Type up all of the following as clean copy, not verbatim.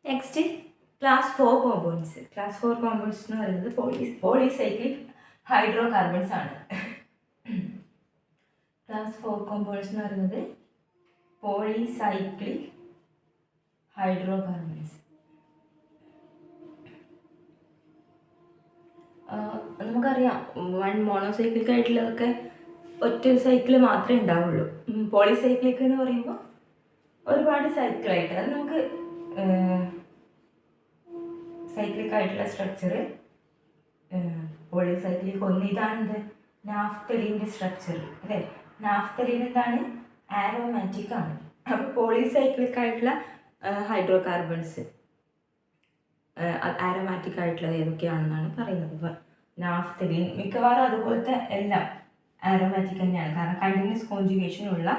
Next class 4 compounds. Class 4 compounds എന്ന് പറയുന്നത് polycyclic hydro carbons ആണ്. ക്ലാസ് 4 കോമ്പൗണ്ട്സ് എന്ന് പറയുന്നത് പോളിസൈക്ലിക് ഹൈഡ്രോ കാർബൺസ്. നമുക്കറിയാം വൺ മോണോസൈക്ലിക് ആയിട്ടുള്ളതൊക്കെ ഒറ്റ സൈക്കിൾ മാത്രമേ ഉണ്ടാവുള്ളൂ. പോളിസൈക്ലിക് എന്ന് പറയുമ്പോൾ ഒരുപാട് സൈക്കിളായിട്ട്, അത് നമുക്ക് സൈക്ലിക് ആയിട്ടുള്ള സ്ട്രക്ചർ പോളിസൈക്ലിക് ഒന്ന് ഇതാണെന്ത് നാഫ്തലീൻ്റെ സ്ട്രക്ചർ അല്ലേ. നാഫ്തലീൻ എന്താണ് ആരോമാറ്റിക് ആണ്. അപ്പോൾ പോളിസൈക്ലിക് ആയിട്ടുള്ള ഹൈഡ്രോ കാർബൺസ് ആരോമാറ്റിക് ആയിട്ടുള്ളത് ഏതൊക്കെയാണെന്നാണ് പറയുന്നത്. നാഫ്തലീൻ മിക്കവാറും അതുപോലത്തെ എല്ലാം ആരോമാറ്റിക് തന്നെയാണ്, കാരണം കണ്ടിന്യൂസ് കോൺജുഗേഷനുള്ള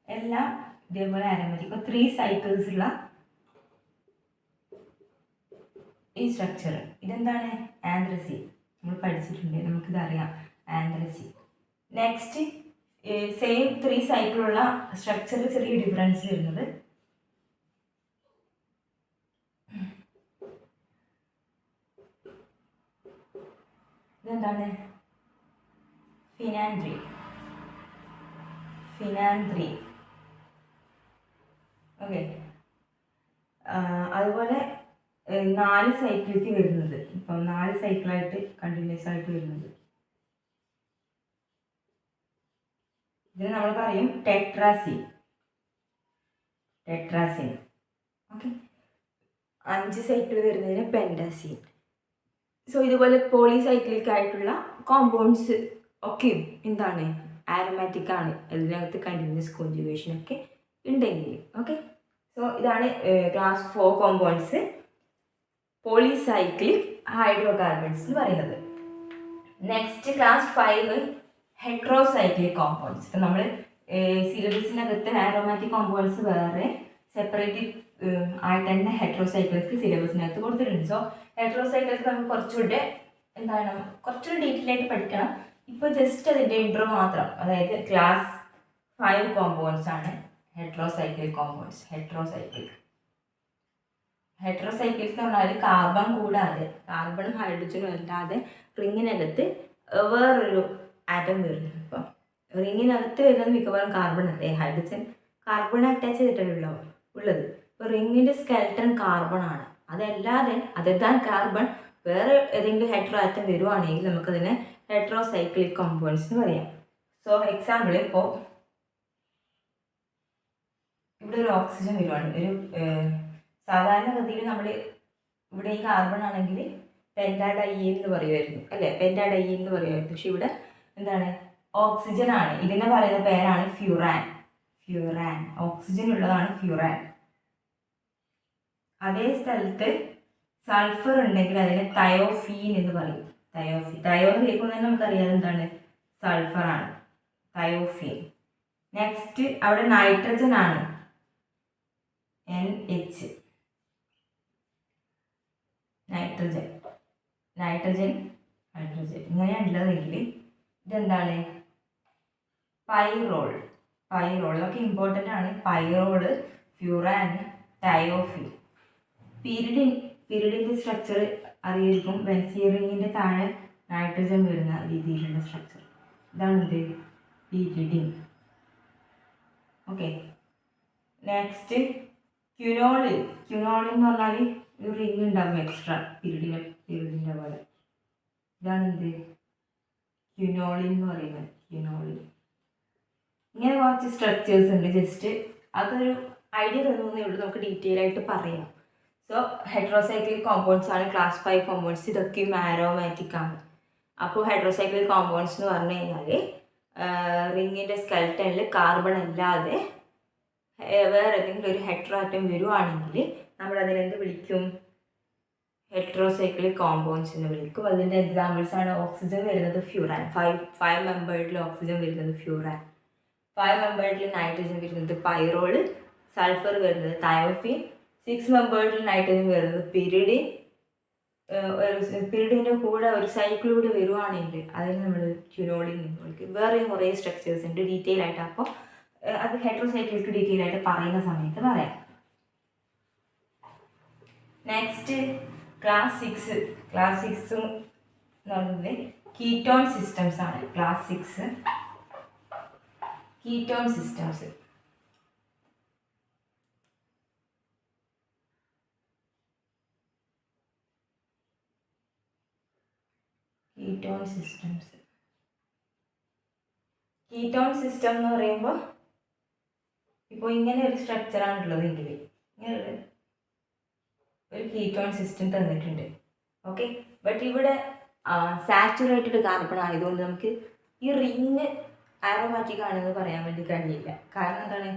എല്ലാം ഇതേപോലെ ആരോമാറ്റിക്. ഇപ്പോൾ 3 സൈക്കിൾസ് ഉള്ള ഈ സ്ട്രക്ചർ ഇതെന്താണ് ആന്ത്രസീൻ. നമ്മൾ പഠിച്ചിട്ടുണ്ട്, നമുക്കിതറിയാം ആന്ത്രസീൻ. നെക്സ്റ്റ് സെയിം 3 സൈക്കിളുള്ള സ്ട്രക്ചറിൽ ചെറിയ ഡിഫറൻസ് വരുന്നത് ഇതെന്താണ് ഫിനാൻഡ്രി. ഓക്കെ, അതുപോലെ 4 സൈക്കിളിലേക്ക് വരുന്നത്, ഇപ്പം 4 സൈക്കിളായിട്ട് കണ്ടിന്യൂസ് ആയിട്ട് വരുന്നത് ഇതിന് നമ്മൾ പറയും ടെട്രാസീൻ. ഓക്കെ, 5 സൈക്കിൾ വരുന്നതിന് പെൻറ്റാസീൻ. സോ ഇതുപോലെ പോളിസൈക്ലിക് ആയിട്ടുള്ള കോമ്പൗണ്ട്സ് ഒക്കെയും എന്താണ് ആരോമാറ്റിക് ആണ്, അതിനകത്ത് കണ്ടിന്യൂസ് കോൺജുഗേഷൻ ഒക്കെ ഉണ്ടെങ്കിൽ. ഓക്കെ, സോ ഇതാണ് class 4 compounds polycyclic hydro carbons എന്ന് പറയുന്നത്. Next class 5 heterocyclic compounds. ഇപ്പം നമ്മൾ സിലബസിനകത്ത് ആരോമാറ്റിക് കോമ്പൗണ്ട്സ് വേറെ സെപ്പറേറ്റ് ആയിട്ട് തന്നെ ഹെട്രോസൈക്ലിക് സിലബസിനകത്ത് കൊടുത്തിട്ടുണ്ട്. സോ ഹെട്രോസൈക്ലിക് നമുക്ക് കുറച്ചുകൂടെ കുറച്ചുകൂടി ഡീറ്റെയിൽ ആയിട്ട് പഠിക്കണം. ഇപ്പോൾ ജസ്റ്റ് അതിൻ്റെ ഇൻട്രോ മാത്രം, അതായത് ക്ലാസ് 5 കോമ്പൗണ്ട്സ് ആണ് ഹെട്രോസൈക്ലിക് കോമ്പൗണ്ട്സ്. ഹെട്രോസൈക്ലിക് എന്ന് പറഞ്ഞാൽ കാർബൺ കൂടാതെ, കാർബണും ഹൈഡ്രജനും അല്ലാതെ റിങ്ങിനകത്ത് വേറൊരു ആറ്റം വരുന്നു. ഇപ്പം റിങ്ങിനകത്ത് വരുന്നത് മിക്കവാറും കാർബൺ അല്ലേ, ഹൈഡ്രജൻ കാർബൺ അറ്റാച്ച് ചെയ്തിട്ടുള്ള ഉള്ളത്. ഇപ്പോൾ റിങ്ങിൻ്റെ സ്കെൽട്ടൺ കാർബൺ ആണ്. അതല്ലാതെ അതർ കാർബൺ വേറെ ഏതെങ്കിലും ഹെട്രോ ആറ്റം വരുവാണെങ്കിൽ നമുക്കതിനെ ഹെട്രോസൈക്ലിക് കോമ്പൗണ്ട്സ് എന്ന് പറയാം. സോ എക്സാമ്പിൾ, ഇപ്പോൾ ഇവിടെ ഒരു ഓക്സിജൻ വരുവാണ്. ഒരു സാധാരണഗതിയിൽ നമ്മൾ ഇവിടെ ഈ കാർബൺ ആണെങ്കിൽ പെൻറ്റാഡൈൻ എന്ന് പറയുമായിരുന്നു അല്ലേ, പെൻറ്റാഡൈൻ എന്ന് പറയുമായിരുന്നു. പക്ഷെ ഇവിടെ എന്താണ് ഓക്സിജൻ ആണ്. ഇതിനെ പറയുന്ന പേരാണ് ഫ്യൂറാൻ. ഓക്സിജൻ ഉള്ളതാണ് ഫ്യൂറാൻ. അതേ സ്ഥലത്ത് സൾഫർ ഉണ്ടെങ്കിൽ അതിനെ തയോഫീൻ എന്ന് പറയും. തയോ എന്ന് കേൾക്കുമ്പോൾ തന്നെ നമുക്കറിയാം എന്താണ് സൾഫർ ആണ്, തയോഫീൻ. നെക്സ്റ്റ് അവിടെ നൈട്രജൻ ആണ്, NH. നൈട്രജൻ ഇങ്ങനെയുള്ളതെങ്കിൽ ഇതെന്താണ് പൈറോൾ. ഇതൊക്കെ ഇമ്പോർട്ടൻ്റ് ആണ്. പൈറോള്, ഫ്യൂറാൻ, തയോഫീൻ. പിരിഡിൻ്റെ സ്ട്രക്ചർ അറിയിരിക്കും. ബെൻസീൻ റിങ്ങിൻ്റെ താഴെ നൈട്രജൻ വരുന്ന രീതിയിലുള്ള സ്ട്രക്ചർ, ഇതാണ് എന്ത് പിരിഡിൻ. ഓക്കെ, നെക്സ്റ്റ് ക്യുനോളിൻ എന്ന് പറഞ്ഞാൽ ഒരു റിങ് ഉണ്ടാകും എക്സ്ട്രാ പിരിഡിൻ്റെ പോലെ. ഇതാണ് എന്ത് ക്യുനോളിൻ എന്ന് പറയുന്നത്. ഇങ്ങനെ കുറച്ച് സ്ട്രക്ചേഴ്സ് ഉണ്ട്. ജസ്റ്റ് അതൊരു ഐഡിയ തന്നേ ഉള്ളൂ, നമുക്ക് ഡീറ്റെയിൽ ആയിട്ട് പറയാം. സോ ഹെട്രോസൈക്ലിക് കോമ്പൗണ്ട്സ് ആണ് ക്ലാസ് 5 കോമ്പൗണ്ട്സ്. ഇതൊക്കെയും ആരോമാറ്റിക് ആണ്. അപ്പോൾ ഹെട്രോസൈക്ലിക് കോമ്പൗണ്ട്സ് എന്ന് പറഞ്ഞു കഴിഞ്ഞാൽ റിങ്ങിൻ്റെ സ്കെൽട്ടണിൽ കാർബൺ അല്ലാതെ വേറെ ഏതെങ്കിലും ഒരു ഹെട്രോ ആറ്റം വരുവാണെങ്കിൽ നമ്മൾ അതിനെന്ത് വിളിക്കും, ഹെട്രോസൈക്ലിക് കോമ്പൗണ്ട്സ് എന്ന് വിളിക്കും. അതിൻ്റെ എക്സാമ്പിൾസ് ആണ് ഓക്സിജൻ വരുന്നത് ഫ്യൂറാൻ, 5 മെമ്പേർഡിൽ ഓക്സിജൻ വരുന്നത് ഫ്യൂറാൻ, 5 മെമ്പേർഡിൽ നൈട്രജൻ വരുന്നത് പൈറോള്, സൾഫർ വരുന്നത് തയോഫീൻ, 6 മെമ്പേർഡിൽ നൈട്രജൻ വരുന്നത് പിരിഡിൻ. പിരിഡിൻ്റെ കൂടെ ഒരു സൈക്കിൾ കൂടി വരുവാണെങ്കിൽ അതിന് നമ്മൾ ക്യുനോളിൻ എന്ന് വിളിക്കും. വേറെയും കുറേ സ്ട്രക്ചേഴ്സ് ഉണ്ട് ഡീറ്റെയിൽ ആയിട്ട്. അപ്പോൾ അത് ഹെട്രോസൈക്ലിക്ക് ഡീറ്റെയിൽ ആയിട്ട് പറയുന്ന സമയത്ത് പറയാം. നെക്സ്റ്റ് ക്ലാസ് 6 എന്ന് പറയുന്നത് കീറ്റോൺ സിസ്റ്റംസ് ആണ്. Class 6 ketone systems. Ketone system എന്ന് പറയുമ്പോൾ ഇപ്പോൾ ഇങ്ങനെ ഒരു സ്ട്രക്ചറാണുള്ളത് എങ്കിൽ ഇങ്ങനെ ഒരു കീറ്റോൺ സിസ്റ്റം തന്നിട്ടുണ്ട്. ഓക്കെ, ബട്ട് ഇവിടെ സാച്ചുറേറ്റഡ് കാർബൺ ആയതുകൊണ്ട് നമുക്ക് ഈ റിങ് ആരോമാറ്റിക് ആണെന്ന് പറയാൻ വേണ്ടി കഴിയില്ല. കാരണം എന്താണ്,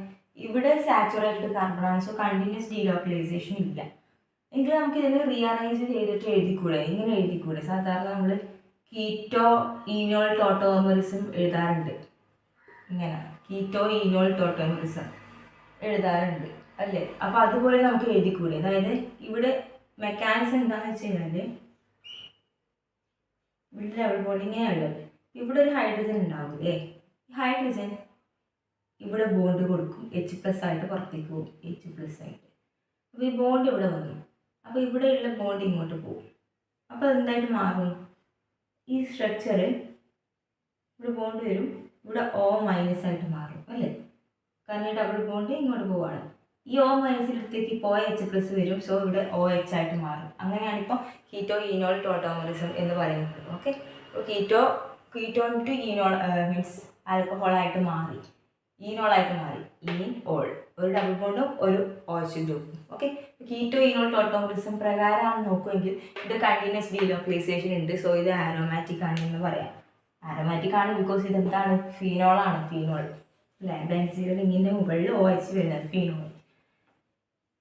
ഇവിടെ സാച്ചുറേറ്റഡ് കാർബൺ ആണ്. സോ കണ്ടിന്യൂസ് ഡീലോക്കലൈസേഷൻ ഇല്ല. എങ്കിൽ നമുക്ക് ഇതിനെ റീഅറേഞ്ച് ചെയ്തിട്ട് എഴുതിക്കൂടെ, ഇങ്ങനെ എഴുതിക്കൂടെ. സാധാരണ നമ്മൾ കീറ്റോ ഈനോൾ ടോട്ടോമറിസം എഴുതാറുണ്ട്. ഇങ്ങനെ കീറ്റോ ഈനോൾ ടോട്ടോമറിസം എഴുതാറുണ്ട് അല്ലേ. അപ്പോൾ അതുപോലെ നമുക്ക് എഴുതിക്കൂടെ. അതായത് ഇവിടെ മെക്കാനിസം എന്താണെന്ന് വെച്ച് കഴിഞ്ഞാൽ ഇവിടെ ഡബിൾ ബോണ്ടിങ് ഉള്ളത്. ഇവിടെ ഒരു ഹൈഡ്രജൻ ഉണ്ടാവില്ലേ, ഹൈഡ്രജൻ ഇവിടെ ബോണ്ട് കൊടുക്കും, H+ ആയിട്ട് പുറത്തേക്ക് പോകും, H+ ആയിട്ട്. അപ്പോൾ ഈ ബോണ്ട് ഇവിടെ വന്നു. അപ്പോൾ ഇവിടെയുള്ള ബോണ്ട് ഇങ്ങോട്ട് പോകും. അപ്പോൾ എന്തായിട്ട് മാറും, ഈ സ്ട്രക്ചർ ഇവിടെ ബോണ്ട് വരും, ഇവിടെ O- ആയിട്ട് മാറും അല്ലേ. കാരണം ഡബിൾ ബോണ്ട് ഇങ്ങോട്ട് പോവാണ്. ഈ O-ലേക്ക് ഇപ്പോൾ H+ വരും. സോ ഇവിടെ OH ആയിട്ട് മാറും. അങ്ങനെയാണ് ഇപ്പോൾ കീറ്റോ ഈനോൾ ടോട്ടോമറിസം എന്ന് പറയുന്നത്. ഓക്കെ, അപ്പോൾ കീറ്റോൺ ടു ഈനോൾ മീൻസ് ആൽക്കഹോളായിട്ട് മാറി, ഈനോളായിട്ട് മാറി. ഈനോൾ ഒരു ഡബിൾ ബോണ്ടും ഒരു OH ഗ്രൂപ്പും. ഓക്കെ, കീറ്റോ ഈനോൾ ടോട്ടോമറിസം പ്രകാരമാണ് നോക്കുമെങ്കിൽ ഇത് കണ്ടിന്യൂസ് ഡീലോക്കലൈസേഷൻ ഉണ്ട്. സോ ഇത് ആരോമാറ്റിക് ആണ് എന്ന് പറയാം. ആരോമാറ്റിക് ആണ് ബിക്കോസ് ഇതെന്താണ്, ഫീനോളാണ്. ഫീനോൾ അല്ലേ, ബെൻസീൻ റിങ്ങിൻ്റെ മുകളിൽ OH വരുന്നത് ഫീനോൾ.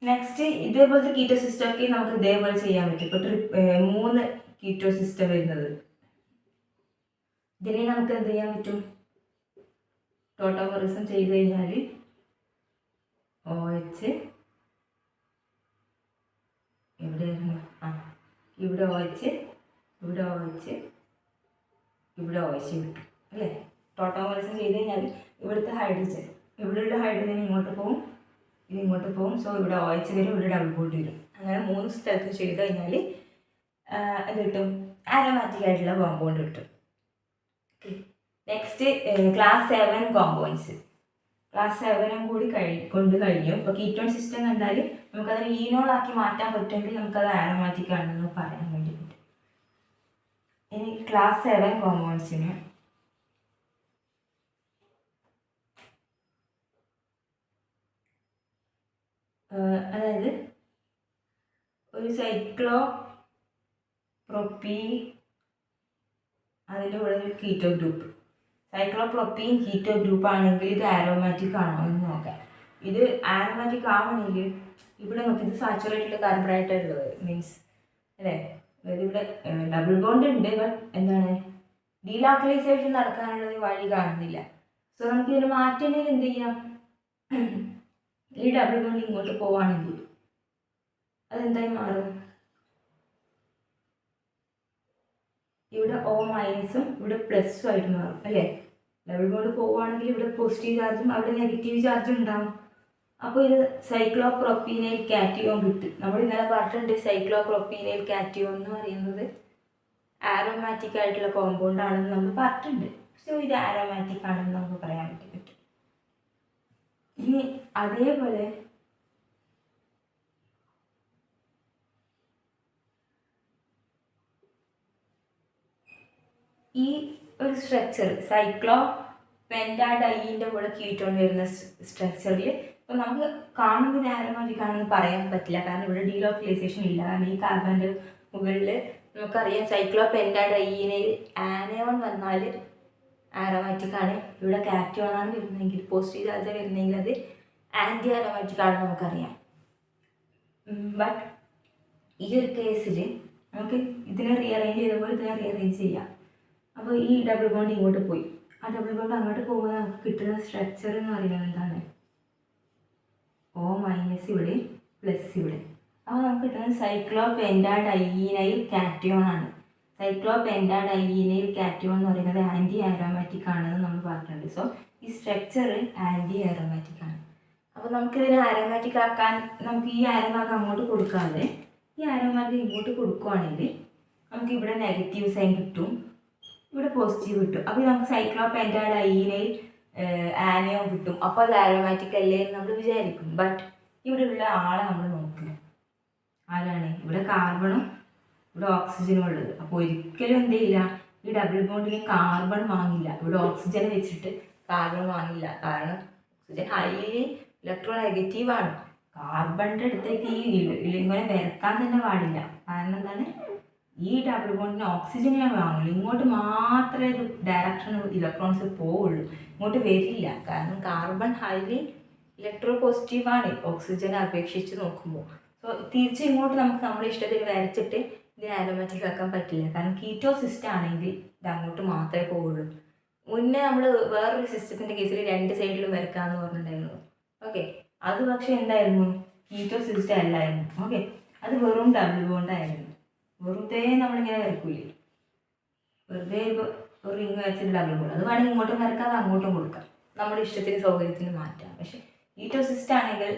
നെക്സ്റ്റ് ഇതേപോലത്തെ കീറ്റോ സിസ്റ്റം ഒക്കെ നമുക്ക് ഇതേപോലെ ചെയ്യാൻ പറ്റും. ഇപ്പോൾ 3 കീറ്റോ സിസ്റ്റം വരുന്നത്, ഇതിനെ നമുക്ക് എന്ത് ചെയ്യാൻ പറ്റും, ടോട്ടോമറിസം ചെയ്ത് കഴിഞ്ഞാൽ OH എവിടെയായിരുന്നു, ഇവിടെ OH, ഇവിടെ OH, ഇവിടെ OH കിട്ടും അല്ലേ. ടോട്ടോമറിസം ചെയ്ത് കഴിഞ്ഞാൽ ഇവിടുത്തെ ഹൈഡ്രജൻ, ഇവിടെയുള്ള ഹൈഡ്രജൻ ഇങ്ങോട്ട് പോകും, ഇത് ഇങ്ങോട്ട് പോകും. സോ ഇവിടെ OH വരും, ഇവിടെ ഡബിൾ ബോണ്ട് വരും. അങ്ങനെ 3 സ്ഥലത്ത് ചെയ്ത് കഴിഞ്ഞാൽ എന്ത് കിട്ടും, ആരോമാറ്റിക് ആയിട്ടുള്ള കോമ്പൗണ്ട് കിട്ടും. Next class 7 compounds. ക്ലാസ് 7 കൂടി കഴിഞ്ഞു. ഇപ്പോൾ കീറ്റോൺ സിസ്റ്റം കണ്ടാൽ നമുക്കതിനെ ഈനോളാക്കി മാറ്റാൻ പറ്റുമെങ്കിൽ നമുക്കത് ആരോമാറ്റിക് ആണെന്ന് പറയാൻ വേണ്ടി പറ്റും. ഇനി ക്ലാസ് 7 കോമ്പൗണ്ട്സിന് അതായത് ഒരു സൈക്ലോ പ്രൊപ്പീൻ, അതിൻ്റെ കൂടെ ഒരു keto group. Cyclo propene keto group ആണെങ്കിൽ ഇത് ആരോമാറ്റിക് ആണോ എന്ന് നോക്കാം. ഇത് ആരോമാറ്റിക് ആവണമെങ്കിൽ ഇവിടെ നോക്കി, ഇത് സാച്ചുറേറ്റഡ് കാർബണായിട്ടുള്ളത് മീൻസ് അല്ലേ. അതായത് ഇവിടെ ഡബിൾ ബോണ്ട് ഉണ്ട്, ബട്ട് എന്താണ്, ഡീലോക്കലൈസേഷൻ നടക്കാനുള്ളത് വഴി കാണുന്നില്ല. സോ നമുക്ക് ഇതിന് മാറ്റണമെങ്കിൽ എന്ത് ചെയ്യാം, ഈ ഡബിൾ ബോണ്ട് ഇങ്ങോട്ട് പോവുകയാണെങ്കിൽ അതെന്തായി മാറും, ഇവിടെ O- ഇവിടെ പ്ലസും ആയിട്ട് മാറും അല്ലേ. ഡബിൾ ബോണ്ട് പോവുകയാണെങ്കിൽ ഇവിടെ പോസിറ്റീവ് ചാർജും അവിടെ നെഗറ്റീവ് ചാർജും ഉണ്ടാവും. അപ്പോൾ ഇത് സൈക്ലോ പ്രൊപ്പീനൈൽ കാറ്റിയോൺ കിട്ടും. നമ്മൾ ഇന്നലെ പറഞ്ഞിട്ടുണ്ട് സൈക്ലോ പ്രൊപ്പീനൈൽ കാറ്റിയോൺ എന്ന് പറയുന്നത് ആരോമാറ്റിക് ആയിട്ടുള്ള കോമ്പൗണ്ട് ആണെന്ന് നമ്മൾ പറഞ്ഞിട്ടുണ്ട്. സോ ഇത് ആരോമാറ്റിക് ആണെന്ന് നമുക്ക് പറയാൻ പറ്റും. ഇനി അതേപോലെ ഈ ഒരു സ്ട്രക്ചർ സൈക്ലോ പെൻറ്റാഡൈൻ്റെ കൂടെ കീറ്റോൺ വരുന്ന സ്ട്രക്ചറിൽ ഇപ്പോൾ നമുക്ക് കാണുമ്പോൾ ആരോമാറ്റിക് ആണെന്ന് പറയാൻ പറ്റില്ല. കാരണം ഇവിടെ ഡീലോക്കലൈസേഷൻ ഇല്ല. കാരണം ഈ കാർബണിൻ്റെ മുകളിൽ നമുക്കറിയാം സൈക്ലോ പെൻറ്റാഡൈനയിൽ ആനയോൺ വന്നാൽ ആരോമാറ്റിക് ആണ്. ഇവിടെ കാറ്റിയോൺ ആണ് വരുന്നതെങ്കിൽ, പോസിറ്റീവ് ചാർജ് വരുന്നതെങ്കിൽ അത് ആൻറ്റി ആരോമാറ്റിക് ആണെന്ന് നമുക്കറിയാം. ബട്ട് ഈ ഒരു കേസിൽ നമുക്ക് ഇതിനെ റീഅറേഞ്ച് ചെയ്തപ്പോൾ ഇതിനെ റീഅറേഞ്ച് ചെയ്യാം. അപ്പോൾ ഈ ഡബിൾ ബോണ്ട് ഇങ്ങോട്ട് പോയി, ആ ഡബിൾ ബോണ്ട് അങ്ങോട്ട് പോകുമ്പോൾ നമുക്ക് കിട്ടുന്ന സ്ട്രക്ചർ എന്ന് പറയുന്നത് എന്താണ്, O- ഇവിടെ പ്ലസ് ഇവിടെ. അപ്പോൾ നമുക്ക് കിട്ടുന്നത് സൈക്ലോ പെൻറ്റാഡൈനൈൽ കാറ്റിയോൺ ആണ്. സൈക്ലോ പെൻറ്റാഡൈനൈൽ കാറ്റിയോൺ എന്ന് പറയുന്നത് ആൻറ്റി ആരോമാറ്റിക് ആണെന്ന് നമ്മൾ പറഞ്ഞിട്ടുണ്ട്. സോ ഈ സ്ട്രക്ചർ ആൻറ്റി ആരോമാറ്റിക് ആണ്. അപ്പോൾ നമുക്കിതിനെ ആരോമാറ്റിക് ആക്കാൻ നമുക്ക് ഈ ആരോമാക്ക് അങ്ങോട്ട് കൊടുക്കാതെ ഈ ആരോ മാർക്ക് ഇങ്ങോട്ട് കൊടുക്കുവാണെങ്കിൽ നമുക്ക് ഇവിടെ നെഗറ്റീവ് സൈൻ കിട്ടും, ഇവിടെ പോസിറ്റീവ് കിട്ടും. അപ്പോൾ നമുക്ക് സൈക്ലോപെൻറ്റാഡ് ഐനൈൽ ആനിയോൺ കിട്ടും. അപ്പോൾ അത് ആരോമാറ്റിക് അല്ലേ എന്ന് നമ്മൾ വിചാരിക്കും. ബട്ട് ഇവിടെ ഉള്ള ആളെ നമ്മൾ നോക്കില്ല. ആരാണ്? ഇവിടെ കാർബണും ഇവിടെ ഓക്സിജനും ഉള്ളത്. അപ്പോൾ ഒരിക്കലും എന്ത് ചെയ്യില്ല, ഈ ഡബിൾ ബോണ്ടിൽ കാർബൺ വാങ്ങില്ല. ഇവിടെ ഓക്സിജൻ വെച്ചിട്ട് കാർബൺ വാങ്ങില്ല. കാരണം ഓക്സിജൻ ഹൈലി ഇലക്ട്രോ നെഗറ്റീവാണ്. കാർബണിൻ്റെ അടുത്തേക്ക് ഇങ്ങനെ വരക്കാൻ തന്നെ പാടില്ല. കാരണം എന്താണ്, ഈ ഡബിൾ ബോണ്ടിന് ഓക്സിജനാണ് വാങ്ങില്ല. ഇങ്ങോട്ട് മാത്രമേ ഇത് ഡയറക്ഷൻ ഇലക്ട്രോൺസ് പോവുള്ളൂ, ഇങ്ങോട്ട് വരില്ല. കാരണം കാർബൺ ഹൈലി ഇലക്ട്രോ പോസിറ്റീവാണ് ഓക്സിജനെ അപേക്ഷിച്ച് നോക്കുമ്പോൾ. സോ തിരിച്ച് ഇങ്ങോട്ട് നമുക്ക് നമ്മുടെ ഇഷ്ടത്തിന് വരച്ചിട്ട് ഇതിന് ആരോമാറ്റിക് ആക്കാൻ പറ്റില്ല. കാരണം കീറ്റോ സിസ്റ്റം ആണെങ്കിൽ ഇത് അങ്ങോട്ട് മാത്രമേ പോവുള്ളൂ. മുന്നേ നമ്മൾ വേറൊരു സിസ്റ്റത്തിൻ്റെ കേസിൽ രണ്ട് സൈഡിലും വരക്കാമെന്ന് പറഞ്ഞിട്ടുണ്ടായിരുന്നു. ഓക്കെ, അത് പക്ഷേ എന്തായിരുന്നു, കീറ്റോ സിസ്റ്റം അല്ലായിരുന്നു. ഓക്കെ, അത് വെറും ഡബിൾ ബോണ്ടായിരുന്നു. വെറുതെ നമ്മളിങ്ങനെ വരക്കൂലേ, വെറുതെ ഒരു റിങ് വെച്ചിട്ട് ഡബിൾ ബോണ്ട്. അത് വേണമെങ്കിൽ ഇങ്ങോട്ടും വരക്കാം, അത് അങ്ങോട്ടും കൊടുക്കാം, നമ്മുടെ ഇഷ്ടത്തിന് സൗകര്യത്തിന് മാറ്റാം. പക്ഷേ കീറ്റോ സിസ്റ്റം ആണെങ്കിൽ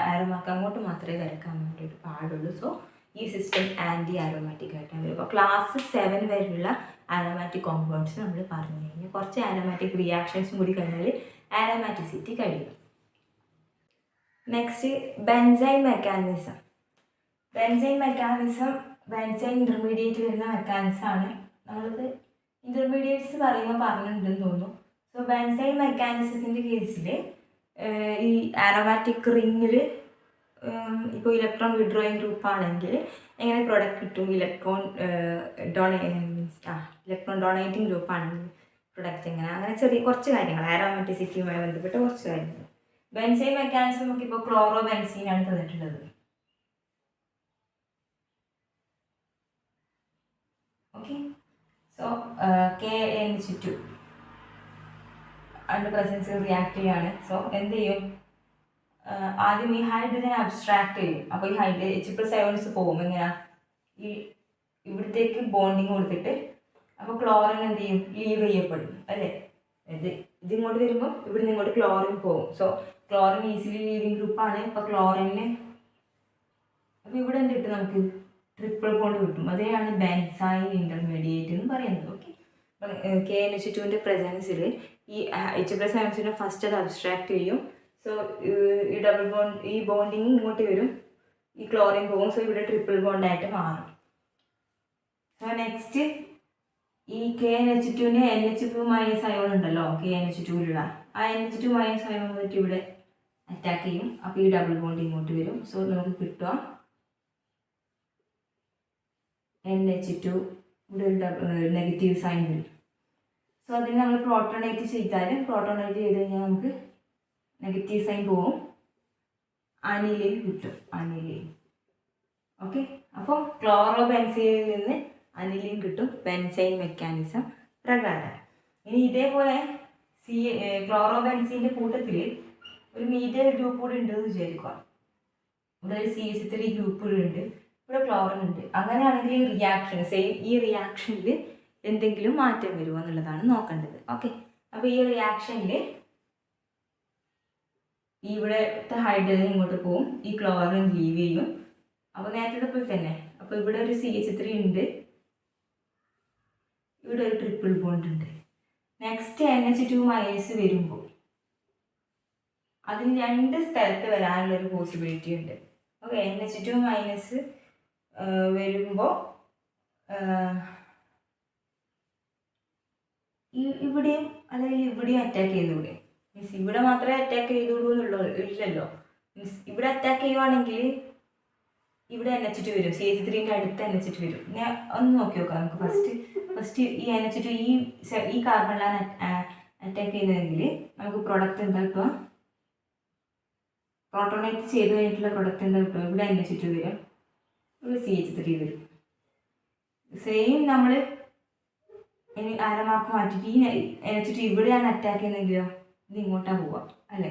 ആരോമാർക്ക് അങ്ങോട്ട് മാത്രമേ വരക്കാൻ വേണ്ടിയിട്ട് പാടുള്ളൂ. സോ ഈ സിസ്റ്റം ആൻറ്റി ആരോമാറ്റിക് ആയിട്ടാണ് വരും. അപ്പോൾ ക്ലാസ് 7 വരെയുള്ള ആരോമാറ്റിക് കോമ്പൗണ്ട്സ് നമ്മൾ പറഞ്ഞു കഴിഞ്ഞാൽ കുറച്ച് ആരോമാറ്റിക് റിയാക്ഷൻസും കൂടി കഴിഞ്ഞാൽ ആരോമാറ്റിസിറ്റി കഴിയും. Next benzyne mechanism. Benzyne intermediate വരുന്ന മെക്കാനിസമാണ്. നമ്മളിത് ഇൻ്റർമീഡിയറ്റ്സ് പറയുമ്പോൾ പറഞ്ഞിട്ടുണ്ടെന്ന് തോന്നുന്നു. സോ ബെൻസൈൻ മെക്കാനിസത്തിൻ്റെ കേസിൽ ഈ ആരോമാറ്റിക് റിങ്ങിൽ ഇപ്പോൾ ഇലക്ട്രോൺ വിഡ്രോയിങ് ഗ്രൂപ്പ് ആണെങ്കിൽ എങ്ങനെ പ്രൊഡക്റ്റ് കിട്ടും, ഇലക്ട്രോൺ ഡൊണേറ്റിംഗ് ഗ്രൂപ്പ് ആണെങ്കിൽ പ്രൊഡക്റ്റ് എങ്ങനെ, അങ്ങനെ ചെറിയ കുറച്ച് കാര്യങ്ങൾ ആരോമാറ്റിസിറ്റിയുമായി ബന്ധപ്പെട്ട കുറച്ച് കാര്യങ്ങൾ. ബെൻസൈൻ മെക്കാനിസം നമുക്കിപ്പോൾ ക്ലോറോ ബെൻസീനാണ് തന്നിട്ടുള്ളത്. ഓക്കെ, സോ KNH2 അതിൻ്റെ പ്രസൻസ് റിയാക്ട് ചെയ്യാണ്. സോ എന്ത് ചെയ്യും, ആദ്യം ഈ ഹൈഡ്രജൻ അബ്സ്ട്രാക്ട് ചെയ്യും. അപ്പോൾ ഈ H+ions പോകും. എങ്ങനെയാ, ഈ ഇവിടത്തേക്ക് ബോണ്ടിങ് കൊടുത്തിട്ട് അപ്പോൾ ക്ലോറിൻ എന്ത് ചെയ്യും, ലീവ് ചെയ്യപ്പെടും അല്ലേ. ഇതിങ്ങോട്ട് വരുമ്പോൾ ഇവിടുന്ന് ഇങ്ങോട്ട് ക്ലോറിൻ പോകും. സോ ക്ലോറിൻ ഈസിലി ലീവിങ് ഗ്രൂപ്പാണ്. ഇപ്പോൾ ക്ലോറിന് അപ്പോൾ ഇവിടെ എന്ത് കിട്ടും, നമുക്ക് ട്രിപ്പിൾ ബോണ്ട് കിട്ടും. അതെയാണ് ബെൻസൈൻ ഇൻ്റർമീഡിയറ്റ് എന്ന് പറയുന്നത്. ഓക്കെ, അപ്പം KNH2ൻ്റെ പ്രസൻസിൽ ഈ H+ionsനെ ഫസ്റ്റ് അത് അബ്സ്ട്രാക്ട് ചെയ്യും. സോ ഈ ഡബിൾ ബോണ്ട്, ഈ ബോണ്ടിങ് ഇങ്ങോട്ട് വരും, ഈ ക്ലോറിൻ പോകും. സോ ഇവിടെ ട്രിപ്പിൾ ബോണ്ടായിട്ട് മാറും. സോ നെക്സ്റ്റ് ഈ KNH2ന് NH2- അയോൺ ഉണ്ടല്ലോ, KNH2ലുള്ള ആ NH2- അയോൺ വന്നിട്ട് ഇവിടെ അറ്റാക്ക് ചെയ്യും. അപ്പോൾ ഈ ഡബിൾ ബോണ്ട് ഇങ്ങോട്ട് വരും. സോ നമുക്ക് കിട്ടുക NH2, ഇവിടെ ഒരു നെഗറ്റീവ് സൈൻ വരും. സോ അതിന് നമ്മൾ പ്രോട്ടോണേറ്റ് ചെയ്താലും പ്രോട്ടോണേറ്റ് ചെയ്ത് കഴിഞ്ഞാൽ നമുക്ക് നെഗറ്റീവ് സൈൻ പോവും, അനിലിൻ കിട്ടും, അനിലിൻ. ഓക്കെ, അപ്പോൾ ക്ലോറോ ബെൻസീനിൽ നിന്ന് അനിലിൻ കിട്ടും ബെൻസൈൻ മെക്കാനിസം പ്രകാരം. ഇനി ഇതേപോലെ ക്ലോറോ ബെൻസീൻ്റെ കൂട്ടത്തിൽ ഒരു മീഥൈൽ ഗ്രൂപ്പ് കൂടി ഉണ്ടെന്ന് വിചാരിക്കുക. ഇവിടെ ഒരു CH3 ഗ്രൂപ്പ് ഉണ്ട്, ഇവിടെ ക്ലോറിൻ ഉണ്ട്. അങ്ങനെയാണെങ്കിൽ ഈ റിയാക്ഷൻ ഈ റിയാക്ഷനിൽ എന്തെങ്കിലും മാറ്റം വരുമോ എന്നുള്ളതാണ് നോക്കേണ്ടത്. ഓക്കെ, അപ്പോൾ ഈ റിയാക്ഷനിൽ ഇവിടുത്തെ ഹൈഡ്രജൻ ഇങ്ങോട്ട് പോവും, ഈ ക്ലോറിൻ ലീവ് ചെയ്യും. അപ്പോൾ നേരത്തെ പോലെ തന്നെ അപ്പോൾ ഇവിടെ ഒരു CH3 ഉണ്ട്, ഇവിടെ ഒരു ട്രിപ്പിൾ ബോണ്ട് ഉണ്ട്. നെക്സ്റ്റ് NH2- വരുമ്പോൾ അതിന് രണ്ട് സ്ഥലത്ത് വരാനുള്ളൊരു പോസിബിലിറ്റി ഉണ്ട്. ഓക്കെ, NH2- വരുമ്പോൾ ഇവിടെയും അല്ലെങ്കിൽ ഇവിടെയും അറ്റാക്ക് ചെയ്തുകൂടെ. മീൻസ് ഇവിടെ മാത്രമേ അറ്റാക്ക് ചെയ്തുള്ളൂ ഇല്ലല്ലോ. മീൻസ് ഇവിടെ അറ്റാക്ക് ചെയ്യുവാണെങ്കിൽ ഇവിടെ NH2 വരും, CH3ൻ്റെ അടുത്ത് NH2 വരും. ഞാൻ ഒന്ന് നോക്കി നോക്കാം. നമുക്ക് ഫസ്റ്റ് ഈ NH2 ഈ കാർബണിലാണ് അറ്റാക്ക് ചെയ്യുന്നതെങ്കിൽ നമുക്ക് പ്രൊഡക്റ്റ് എന്താ കിട്ടുക, പ്രോട്ടോണേറ്റ് ചെയ്ത് കഴിഞ്ഞിട്ടുള്ള പ്രൊഡക്റ്റ് എന്താ കിട്ടുക, ഇവിടെ NH2 വരും, ഇവിടെ CH3 വരും. സെയിം നമ്മൾ ഇനി ആരമാർക്ക് മാറ്റിയിട്ട് ഈ NH2 ഇവിടെയാണ് അറ്റാക്ക് ചെയ്യുന്നതെങ്കിലോ ഇത് ഇങ്ങോട്ടാണ് പോവുക അല്ലേ.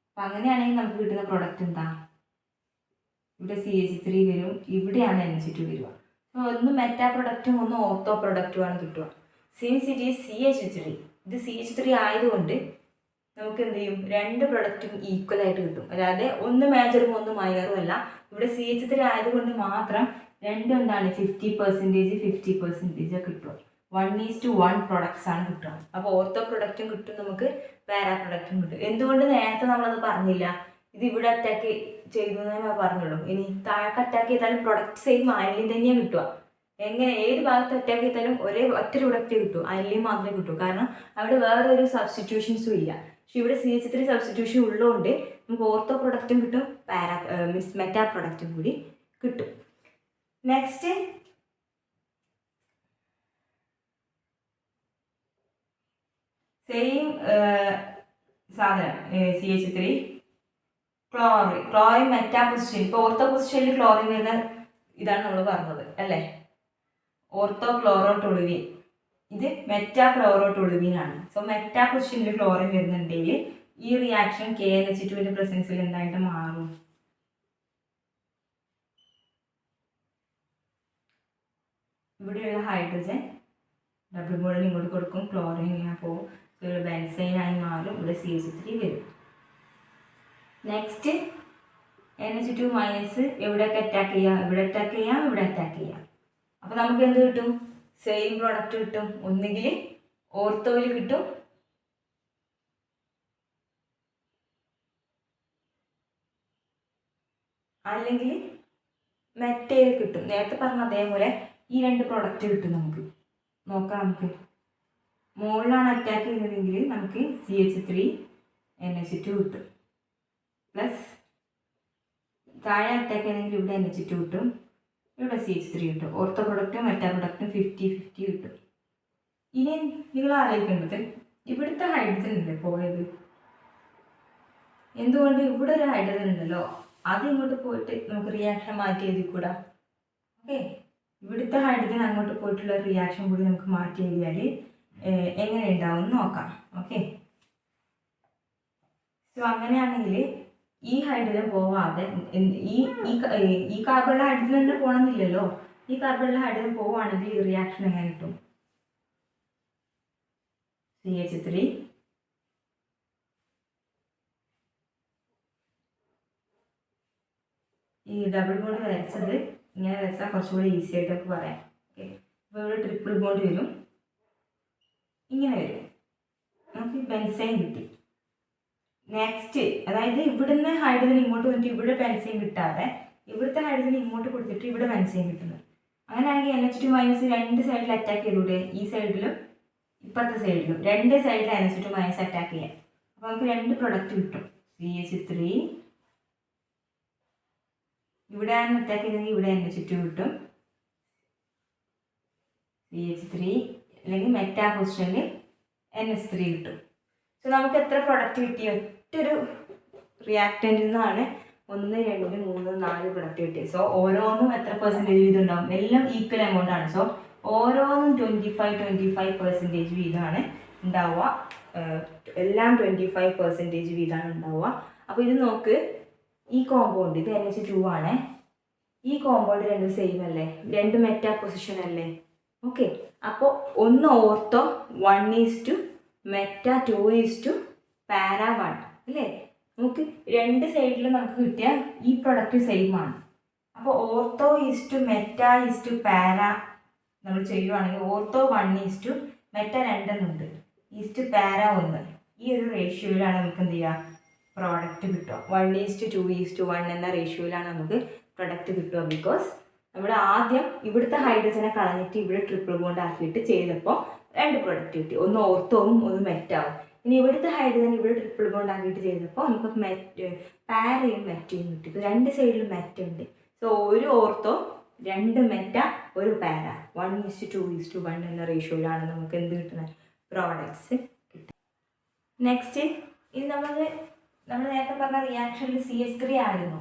അപ്പം അങ്ങനെയാണെങ്കിൽ നമുക്ക് കിട്ടുന്ന പ്രൊഡക്റ്റ് എന്താ, ഇവിടെ CH3 വരും, ഇവിടെയാണ് NH2 വരിക. അപ്പോൾ ഒന്ന് മെറ്റാ പ്രൊഡക്റ്റും ഒന്ന് ഓർത്തോ പ്രൊഡക്റ്റുമാണ് കിട്ടുക. സിൻസ് ഇറ്റ് ഈസ് CH3, ഇത് CH3 ആയതുകൊണ്ട് നമുക്ക് എന്ത് ചെയ്യും, രണ്ട് പ്രൊഡക്റ്റും ഈക്വൽ ആയിട്ട് കിട്ടും. അല്ലാതെ ഒന്ന് മേജറും ഒന്ന് മൈനറും അല്ല. ഇവിടെ CH3 ആയതുകൊണ്ട് മാത്രം രണ്ടും എന്താണ് 50% 50% കിട്ടുക. 1:1 പ്രൊഡക്ട്സ് ആണ് കിട്ടുക. അപ്പോൾ ഓർത്തോ പ്രൊഡക്റ്റും കിട്ടും, നമുക്ക് പാരാ പ്രൊഡക്റ്റും കിട്ടും. എന്തുകൊണ്ട് നേരത്തെ നമ്മളത് പറഞ്ഞില്ല? ഇത് ഇവിടെ അറ്റാക്ക് ചെയ്തു എന്നേ പറഞ്ഞുള്ളൂ. ഇനി താഴേക്ക് അറ്റാക്ക് ചെയ്താലും പ്രൊഡക്റ്റ് സെയിം അയലിൽ തന്നെയാണ് കിട്ടുക. എങ്ങനെ ഏത് ഭാഗത്ത് അറ്റാക്ക് ചെയ്താലും ഒറ്റ പ്രൊഡക്റ്റ് കിട്ടും, അയലിൽ മാത്രമേ കിട്ടൂ. കാരണം അവിടെ വേറൊരു സബ്സ്റ്റിറ്റ്യൂഷൻസും ഇല്ല. പക്ഷെ ഇവിടെ CH3 സബ്സ്റ്റിറ്റ്യൂഷൻ ഉള്ളതുകൊണ്ട് നമുക്ക് ഓർത്തോ പ്രൊഡക്റ്റും കിട്ടും, മെറ്റാ പ്രൊഡക്റ്റും കൂടി കിട്ടും. നെക്സ്റ്റ് സെയിം സാധനം CH3 ക്ലോറിൻ മെറ്റാ പൊസിഷൻ. ഇപ്പോൾ ഓർത്തോ പൊസിഷനിൽ ക്ലോറിൻ വരുന്ന ഇതാണ് നമ്മൾ പറഞ്ഞത് അല്ലേ, ഓർത്തോ ക്ലോറോട്ടൊളുവിൻ. ഇത് മെറ്റാ ക്ലോറോട്ടൊളുവിൻ ആണ്. സോ മെറ്റാ പൊസിഷനിൽ ക്ലോറിൻ വരുന്നുണ്ടെങ്കിൽ ഈ റിയാക്ഷൻ KNH2 പ്രസൻസിൽ എന്തായിട്ട് മാറും? ഇവിടെയുള്ള ഹൈഡ്രജൻ ഡബിൾ ബോണ്ടിൽ ഇങ്ങോട്ട് കൊടുക്കും, ക്ലോറിൻ ഇങ്ങനെ പോകും, ബെൻസൈനായി മാറും, ഇവിടെ CH3 വരും. നെക്സ്റ്റ് NH2- എവിടെയൊക്കെ അറ്റാക്ക് ചെയ്യാം? ഇവിടെ അറ്റാക്ക് ചെയ്യാം, ഇവിടെ അറ്റാക്ക് ചെയ്യാം. അപ്പോൾ നമുക്ക് എന്ത് കിട്ടും? സെയിം പ്രോഡക്റ്റ് കിട്ടും. ഒന്നുകിൽ ഓർത്തോയിൽ കിട്ടും, അല്ലെങ്കിൽ മെറ്റയിൽ കിട്ടും. നേരത്തെ പറഞ്ഞ അതേപോലെ ഈ രണ്ട് പ്രോഡക്റ്റ് കിട്ടും. നമുക്ക് നോക്കാം. നമുക്ക് മുകളിലാണ് അറ്റാക്ക് ചെയ്യുന്നതെങ്കിൽ നമുക്ക് CH3 NH2 കിട്ടും. പ്ലസ് താഴെ അറ്റാക്ക് ചെയ്യുന്നതെങ്കിൽ ഇവിടെ NH2 കിട്ടും, ഇവിടെ CH3 കിട്ടും. ഓർത്തോ പ്രൊഡക്റ്റും മെറ്റാ പ്രൊഡക്റ്റും 50-50 കിട്ടും. ഇനി നിങ്ങൾ ആലോചിക്കേണ്ടത്, ഇവിടുത്തെ ഹൈഡ്രജൻ അല്ലേ പോയത്? എന്തുകൊണ്ട്? ഇവിടെ ഒരു ഹൈഡ്രജൻ ഉണ്ടല്ലോ, അത് ഇങ്ങോട്ട് പോയിട്ട് നമുക്ക് റിയാക്ഷൻ മാറ്റി എഴുതിക്കൂടാ? ഓക്കെ, ഇവിടുത്തെ ഹൈഡ്രജൻ അങ്ങോട്ട് പോയിട്ടുള്ള റിയാക്ഷൻ കൂടി നമുക്ക് മാറ്റി എഴുതിയാൽ എങ്ങനെ ഉണ്ടാവും എന്ന് നോക്കാം. ഓക്കെ, സോ അങ്ങനെയാണെങ്കിൽ ഈ ഹൈഡ്രജൻ പോവാതെ ഈ കാർബണിലെ ഹൈഡ്രജൻ തന്നെ പോകണമെന്നില്ലല്ലോ. ഈ കാർബണിലെ ഹൈഡ്രജൻ പോവുകയാണെങ്കിൽ ഈ റിയാക്ഷൻ എങ്ങനെ കിട്ടും? CH3 ഈ ഡബിൾ ബോണ്ട് വരച്ചത് ഇങ്ങനെ വരച്ചാൽ കുറച്ചുകൂടി ഈസി ആയിട്ടൊക്കെ പറയാം. ഓക്കെ, അപ്പോൾ ഇവിടെ ട്രിപ്പിൾ ബോണ്ട് വരും, ഇങ്ങനെ വരും, നമുക്ക് ബെൻസൈൻ കിട്ടി. നെക്സ്റ്റ്, അതായത് ഇവിടുന്ന് ഹൈഡ്രജൻ ഇങ്ങോട്ട് വന്നിട്ട് ഇവിടെ ബെൻസൈൻ കിട്ടാതെ ഇവിടുത്തെ ഹൈഡ്രജൻ ഇങ്ങോട്ട് കൊടുത്തിട്ട് ഇവിടെ ബെൻസൈൻ കിട്ടുന്നത്. അങ്ങനെയാണെങ്കിൽ NH2- രണ്ട് സൈഡിൽ അറ്റാക്ക് ചെയ്തൂടെ? ഈ സൈഡിലും ഇപ്പുറത്തെ സൈഡിലും രണ്ട് സൈഡിൽ NH2- അറ്റാക്ക് ചെയ്യാം. അപ്പോൾ നമുക്ക് രണ്ട് പ്രൊഡക്റ്റ് കിട്ടും. CH3 ഇവിടെയാണ് അറ്റാക്ക് ചെയ്തെങ്കിൽ ഇവിടെ NH2 കിട്ടും, CH3 അല്ലെങ്കിൽ മെറ്റാ പൊസിഷനിൽ NH3 കിട്ടും. സോ നമുക്ക് എത്ര പ്രൊഡക്റ്റ് കിട്ടി? ഒറ്റൊരു റിയാക്റ്റൻറ്റിൽ നിന്നാണ് 1, 2, 3, 4 പ്രൊഡക്റ്റ് കിട്ടിയത്. സോ ഓരോന്നും എത്ര പെർസെൻറ്റേജ് വീതം ഉണ്ടാവും? എല്ലാം ഈക്വൽ എമൗണ്ട് ആണ്. സോ ഓരോന്നും 25% വീതമാണ് ഉണ്ടാവുക. എല്ലാം 25% വീതമാണ് ഉണ്ടാവുക. അപ്പോൾ ഇത് നോക്ക്, ഈ കോമ്പൗണ്ട് ഇത് NH2 ആണ്. ഈ കോമ്പൗണ്ട് രണ്ടും സെയിം അല്ലേ, രണ്ട് മെറ്റാ പൊസിഷൻ അല്ലേ? ഓക്കെ, അപ്പോൾ ഒന്ന് ഓർത്തോ 1:, മെറ്റാ 2:, പാരാ 1 അല്ലേ? നമുക്ക് രണ്ട് സൈഡിലും നമുക്ക് കിട്ടിയ ഈ പ്രൊഡക്റ്റ് സെയിം ആണ്. അപ്പോൾ ഓർത്തോ മെറ്റാ പാരാ നമ്മൾ ചെയ്യുവാണെങ്കിൽ ഓർത്തോ 1:, മെറ്റാ 2 പാരാ 1, ഈ ഒരു റേഷ്യോയിലാണ് നമുക്ക് എന്ത് ചെയ്യുക? പ്രോഡക്റ്റ് കിട്ടുക. 1:2:1 എന്ന റേഷ്യോയിലാണ് നമുക്ക് പ്രൊഡക്റ്റ് കിട്ടുക. ബിക്കോസ് നമ്മൾ ആദ്യം ഇവിടുത്തെ ഹൈഡ്രജനെ കളഞ്ഞിട്ട് ഇവിടെ ട്രിപ്പിൾ ബോണ്ട് ആക്കിയിട്ട് ചെയ്തപ്പോൾ രണ്ട് പ്രൊഡക്റ്റ് കിട്ടി, ഒന്ന് ഓർത്തോവും ഒന്ന് മെറ്റാവും. ഇനി ഇവിടുത്തെ ഹൈഡ്രജൻ ഇവിടെ ട്രിപ്പിൾ ബോണ്ട് ആക്കിയിട്ട് ചെയ്തപ്പോൾ നമുക്ക് പാരയും മെറ്റയും കിട്ടി. ഇപ്പോൾ രണ്ട് സൈഡിലും മെറ്റ ഉണ്ട്. സോ ഒരു ഓർത്തോ, രണ്ട് മെറ്റ, ഒരു പാര, 1:2:1 എന്ന റേഷ്യോയിലാണ് നമുക്ക് എന്ത് കിട്ടുന്നത്? പ്രോഡക്ട്സ് കിട്ടുക. നെക്സ്റ്റ്, ഇത് നമ്മൾ നേരത്തെ പറഞ്ഞ റിയാക്ഷനിൽ CH3 ആയിരുന്നു.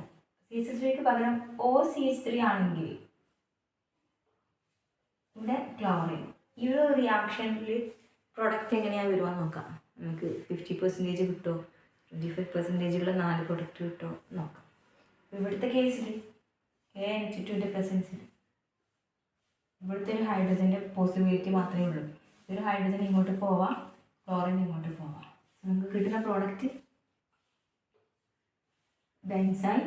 CH3ക്ക് പകരം OCH3 ആണെങ്കിൽ ഇവിടെ ക്ലോറിൻ. ഈ ഒരു റിയാക്ഷനിൽ പ്രൊഡക്റ്റ് എങ്ങനെയാണ് വരുവാൻ നോക്കാം. നമുക്ക് 50% കിട്ടുമോ, 25% 4 പ്രൊഡക്റ്റ് കിട്ടുമോ നോക്കാം. ഇവിടുത്തെ കേസിൽ NH2 പ്രസൻസിൽ ഇവിടുത്തെ ഒരു ഹൈഡ്രജൻ്റെ പോസിബിലിറ്റി മാത്രമേ ഉള്ളൂ. ഒരു ഹൈഡ്രജൻ ഇങ്ങോട്ട് പോവാം, ക്ലോറിൻ ഇങ്ങോട്ട് പോവാം. സോ നമുക്ക് കിട്ടുന്ന പ്രോഡക്റ്റ് ബെൻസൈൻ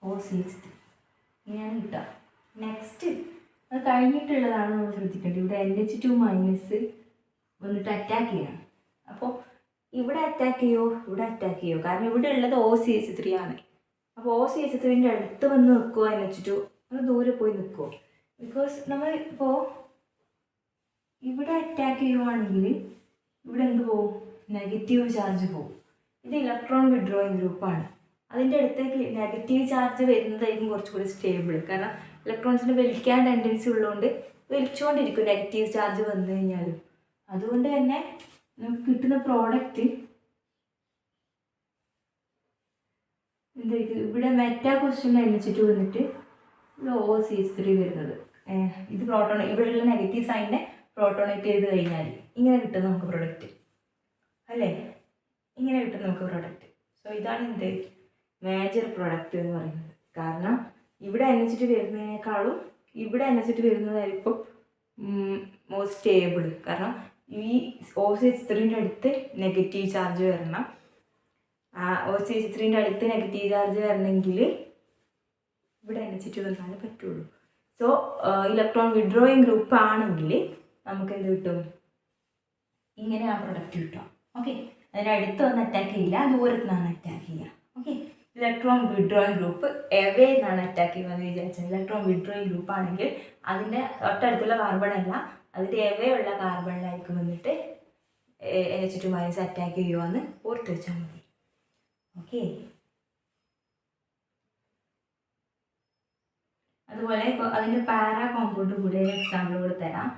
OCH3 ഇങ്ങനെയാണ് കിട്ടുക. നെക്സ്റ്റ് അത് കഴിഞ്ഞിട്ടുള്ളതാണ് നമ്മൾ ശ്രദ്ധിക്കേണ്ടത്. ഇവിടെ NH2- വന്നിട്ട് അറ്റാക്ക് ചെയ്യണം. അപ്പോൾ ഇവിടെ അറ്റാക്ക് ചെയ്യുമോ, ഇവിടെ അറ്റാക്ക് ചെയ്യുമോ? കാരണം ഇവിടെ ഉള്ളത് OCH3 ആണ്. അപ്പോൾ OCH3ൻ്റെ അടുത്ത് വന്ന് നിൽക്കുമോ NH2, അത് ദൂരെ പോയി നിൽക്കുമോ? ബിക്കോസ് നമ്മൾ ഇപ്പോൾ ഇവിടെ അറ്റാക്ക് ചെയ്യുവാണെങ്കിൽ ഇവിടെ എന്ത് പോവും? നെഗറ്റീവ് ചാർജ് പോവും. ഇത് ഇലക്ട്രോൺ വിഡ്രോയിങ് ഗ്രൂപ്പാണ്. അതിൻ്റെ അടുത്തേക്ക് നെഗറ്റീവ് ചാർജ് വരുന്നതായിരിക്കും കുറച്ചുകൂടി സ്റ്റേബിൾ. കാരണം ഇലക്ട്രോൺസിന് വലിക്കാൻ ടെൻഡൻസി ഉള്ളതുകൊണ്ട് വലിച്ചുകൊണ്ടിരിക്കും നെഗറ്റീവ് ചാർജ് വന്നു കഴിഞ്ഞാലും. അതുകൊണ്ട് തന്നെ നമുക്ക് കിട്ടുന്ന പ്രോഡക്റ്റ് എന്തായിരിക്കും? ഇവിടെ മെറ്റാ ക്വസ്റ്റ്യൻ NH2 വന്നിട്ട് ഇവിടെ OCH3 വരുന്നത്. ഇത് പ്രോട്ടോൺ, ഇവിടെയുള്ള നെഗറ്റീവ് സൈനിനെ പ്രോട്ടോണേറ്റ് ചെയ്ത് കഴിഞ്ഞാൽ ഇങ്ങനെ കിട്ടും നമുക്ക് പ്രൊഡക്റ്റ് അല്ലേ? ഇങ്ങനെ കിട്ടും നമുക്ക് പ്രൊഡക്റ്റ്. സോ ഇതാണ് എന്ത് മേജർ പ്രൊഡക്റ്റ് എന്ന് പറയുന്നത്. കാരണം ഇവിടെ NH2 വരുന്നതിനേക്കാളും ഇവിടെ NH2 വരുന്നതായിരിക്കും മോർ സ്റ്റേബിൾ. കാരണം ഈ OCH3ൻ്റെ അടുത്ത് നെഗറ്റീവ് ചാർജ് വരണം. OCH3ൻ്റെ അടുത്ത് നെഗറ്റീവ് ചാർജ് വരണമെങ്കിൽ ഇവിടെ NH2 വന്നാലേ പറ്റുള്ളൂ. സോ ഇലക്ട്രോൺ വിഡ്രോയിങ് ഗ്രൂപ്പ് ആണെങ്കിൽ നമുക്ക് എന്ത് കിട്ടും? ഇങ്ങനെ ആ പ്രൊഡക്റ്റ് കിട്ടും. ഓക്കെ, അതിനടുത്ത് വന്ന് അറ്റാക്ക് ചെയ്യില്ല, ദൂരത്ത് നിന്നാണ് അറ്റാക്ക് ചെയ്യുക. Okay, electron withdrawing group away നിന്നാണ് അറ്റാക്ക് ചെയ്യുക എന്ന് വിചാരിച്ചത്. ഇലക്ട്രോൺ വിഡ്രോയിങ് ഗ്രൂപ്പ് ആണെങ്കിൽ അതിൻ്റെ തൊട്ടടുത്തുള്ള കാർബൺ അല്ല, അതിൻ്റെ എവേ ഉള്ള കാർബണിലായിരിക്കും വന്നിട്ട് NH2- അറ്റാക്ക് ചെയ്യുമെന്ന് ഓർത്ത് വെച്ചാൽ മതി. ഓക്കെ, അതുപോലെ ഇപ്പോൾ അതിൻ്റെ പാരാ കോമ്പൗണ്ട് കൂടെ എക്സാമ്പിൾ കൂടെ തരാം.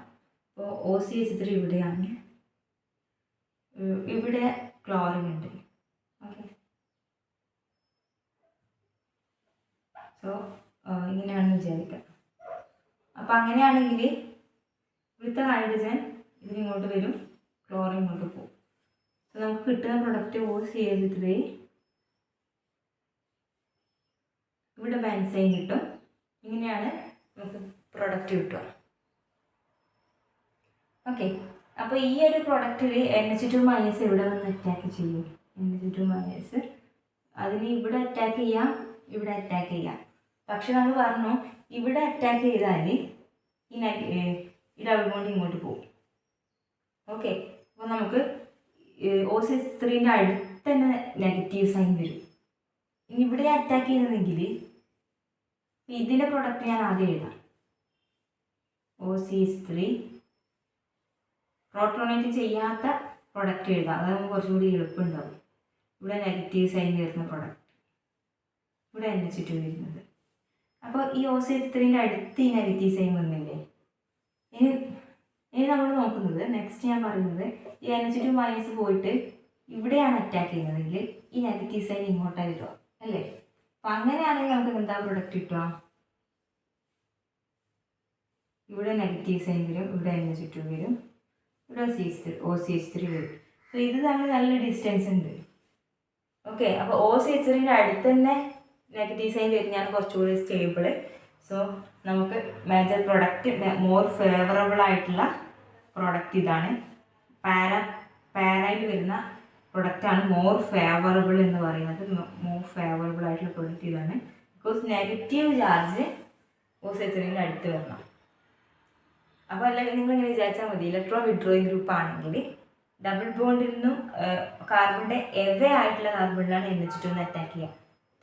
ഇപ്പോൾ OCH3 ഇവിടെയാണ്, ഇവിടെ ക്ലോറിൻ ഉണ്ട്. ഓക്കെ, സോ ഇങ്ങനെയാണെന്ന് വിചാരിക്കാം. അപ്പോൾ അങ്ങനെയാണെങ്കിൽ ഇവിടുത്തെ ഹൈഡ്രജൻ ഇതിനിങ്ങോട്ട് വരും, ക്ലോറിൻ ഇങ്ങോട്ട് പോകും. സോ നമുക്ക് കിട്ടുന്ന പ്രൊഡക്റ്റ് OCH3, ഇവിടെ ബെൻസൈൻ കിട്ടും. ഇങ്ങനെയാണ് നമുക്ക് പ്രൊഡക്റ്റ് കിട്ടുക. ഓക്കെ, അപ്പോൾ ഈ ഒരു പ്രൊഡക്റ്റിൽ NH2- ഇവിടെ വന്ന് അറ്റാക്ക് ചെയ്യും. NH2- അതിന് ഇവിടെ അറ്റാക്ക് ചെയ്യാം, ഇവിടെ അറ്റാക്ക് ചെയ്യാം. പക്ഷെ നമ്മൾ പറഞ്ഞു ഇവിടെ അറ്റാക്ക് ചെയ്താൽ ഈ ഡബിൾ ബോണ്ട് ഇങ്ങോട്ട് പോകും. ഓക്കെ, അപ്പോൾ നമുക്ക് OCH3ൻ്റെ അടുത്ത് തന്നെ നെഗറ്റീവ് സൈൻ വരും. ഇനി ഇവിടെ അറ്റാക്ക് ചെയ്യുന്നതെങ്കിൽ ഇതിൻ്റെ പ്രൊഡക്റ്റ് ഞാൻ ആദ്യം എഴുതാം. OCH3 പ്രോട്ടോണേറ്റ് ചെയ്യാത്ത പ്രൊഡക്റ്റ് എഴുതാം, അതാകുമ്പോൾ കുറച്ചുകൂടി എളുപ്പമുണ്ടാവും. ഇവിടെ നെഗറ്റീവ് സൈൻ വരുന്ന പ്രൊഡക്റ്റ്, ഇവിടെ NH2 വരുന്നത്. അപ്പോൾ ഈ OCH3ൻ്റെ അടുത്ത് ഈ നെഗറ്റീവ് സൈൻ വന്നില്ലേ? ഇനി നമ്മൾ നോക്കുന്നത് നെക്സ്റ്റ് ഞാൻ പറയുന്നത് ഈ NH2- പോയിട്ട് ഇവിടെയാണ് അറ്റാക്ക് ചെയ്യുന്നതെങ്കിൽ ഈ നെഗറ്റീവ് സൈൻ ഇങ്ങോട്ടായി വരിക അല്ലേ? അപ്പം അങ്ങനെയാണെങ്കിൽ നമുക്ക് എന്താ പ്രൊഡക്റ്റ് കിട്ടുക? ഇവിടെ നെഗറ്റീവ് സൈൻ വരും, ഇവിടെ NH2 വരും, ഇവിടെ OCH3 വരും. സോ ഇത് തമ്മിൽ നല്ല ഡിസ്റ്റൻസ് ഉണ്ട്. ഓക്കെ, അപ്പോൾ OCH3ൻ്റെ അടുത്ത് തന്നെ നെഗറ്റീവ് സൈൻ വരുന്നതാണ് കുറച്ചുകൂടി സ്റ്റേബിൾ. സോ നമുക്ക് മേജർ പ്രൊഡക്റ്റ് മോർ ഫേവറബിൾ ആയിട്ടുള്ള പ്രൊഡക്റ്റ് ഇതാണ്. പാരയിൽ വരുന്ന പ്രൊഡക്റ്റാണ് മോർ ഫേവറബിൾ എന്ന് പറയുന്നത്. മോർ ഫേവറബിൾ ആയിട്ടുള്ള പ്രൊഡക്റ്റ് ഇതാണ്. ബിക്കോസ് നെഗറ്റീവ് ചാർജ് OCH3ൻ്റെ അടുത്ത് വരണം. അപ്പോൾ അല്ലെങ്കിൽ നിങ്ങളിങ്ങനെ വിചാരിച്ചാൽ മതി, ഇലക്ട്രോൺ വിഡ്രോയിങ് ഗ്രൂപ്പ് ആണെങ്കിൽ ഡബിൾ ബോണ്ടിൽ നിന്നും കാർബണിൻ്റെ എവേ ആയിട്ടുള്ള കാർബണിലാണ് NH2 അറ്റാക്ക് ചെയ്യുക.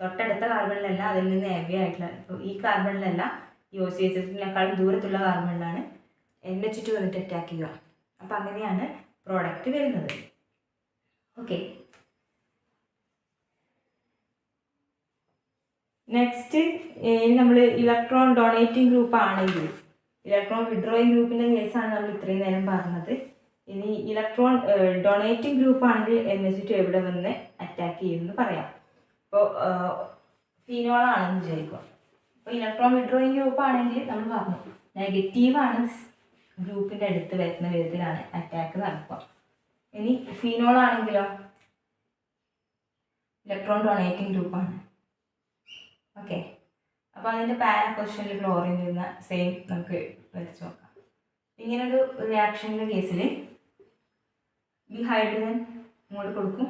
തൊട്ടടുത്ത കാർബണിലല്ല, അതിൽ നിന്ന് എവേ ആയിട്ടുള്ള, ഇപ്പോൾ ഈ കാർബണിലല്ല, ഈ OCH3നെക്കാളും ദൂരത്തുള്ള കാർബണിലാണ് NH2 വന്നിട്ട് അറ്റാക്ക് ചെയ്യുക. അപ്പം അങ്ങനെയാണ് പ്രോഡക്റ്റ് വരുന്നത്. ഓക്കെ, നെക്സ്റ്റ് നമ്മൾ ഇലക്ട്രോൺ ഡൊണേറ്റിംഗ് ഗ്രൂപ്പ് ആണെങ്കിൽ, ഇലക്ട്രോൺ വിഡ്രോയിങ് ഗ്രൂപ്പിൻ്റെ കേസാണ് നമ്മൾ ഇത്രയും നേരം പറഞ്ഞത്. ഇനി ഇലക്ട്രോൺ ഡൊണേറ്റിംഗ് ഗ്രൂപ്പ് ആണെങ്കിൽ NH2 എവിടെ വന്ന് അറ്റാക്ക് ചെയ്യുമെന്ന് പറയാം. ഇപ്പോൾ ഫീനോളാണെന്ന് വിചാരിക്കുക. അപ്പോൾ ഇലക്ട്രോൺ വിഡ്രോയിങ് ഗ്രൂപ്പ് ആണെങ്കിൽ നമ്മൾ പറഞ്ഞു നെഗറ്റീവാണ് ഗ്രൂപ്പിൻ്റെ അടുത്ത് വരുന്ന വിധത്തിലാണ് അറ്റാക്ക് നടക്കുക. ഇനി ഫീനോളാണെങ്കിലോ ഇലക്ട്രോൺ ഡൊണേറ്റിംഗ് ഗ്രൂപ്പാണ്. ഓക്കെ, അപ്പോൾ അതിൻ്റെ പാരാ ക്വസ്റ്റ്യനിൽ ക്ലോറിൻ വരുന്ന സെയിം നമുക്ക് വരച്ച് നോക്കാം. ഇങ്ങനൊരു റിയാക്ഷൻ്റെ കേസിൽ ഈ ഹൈഡ്രജൻ ഇങ്ങോട്ട് കൊടുക്കും,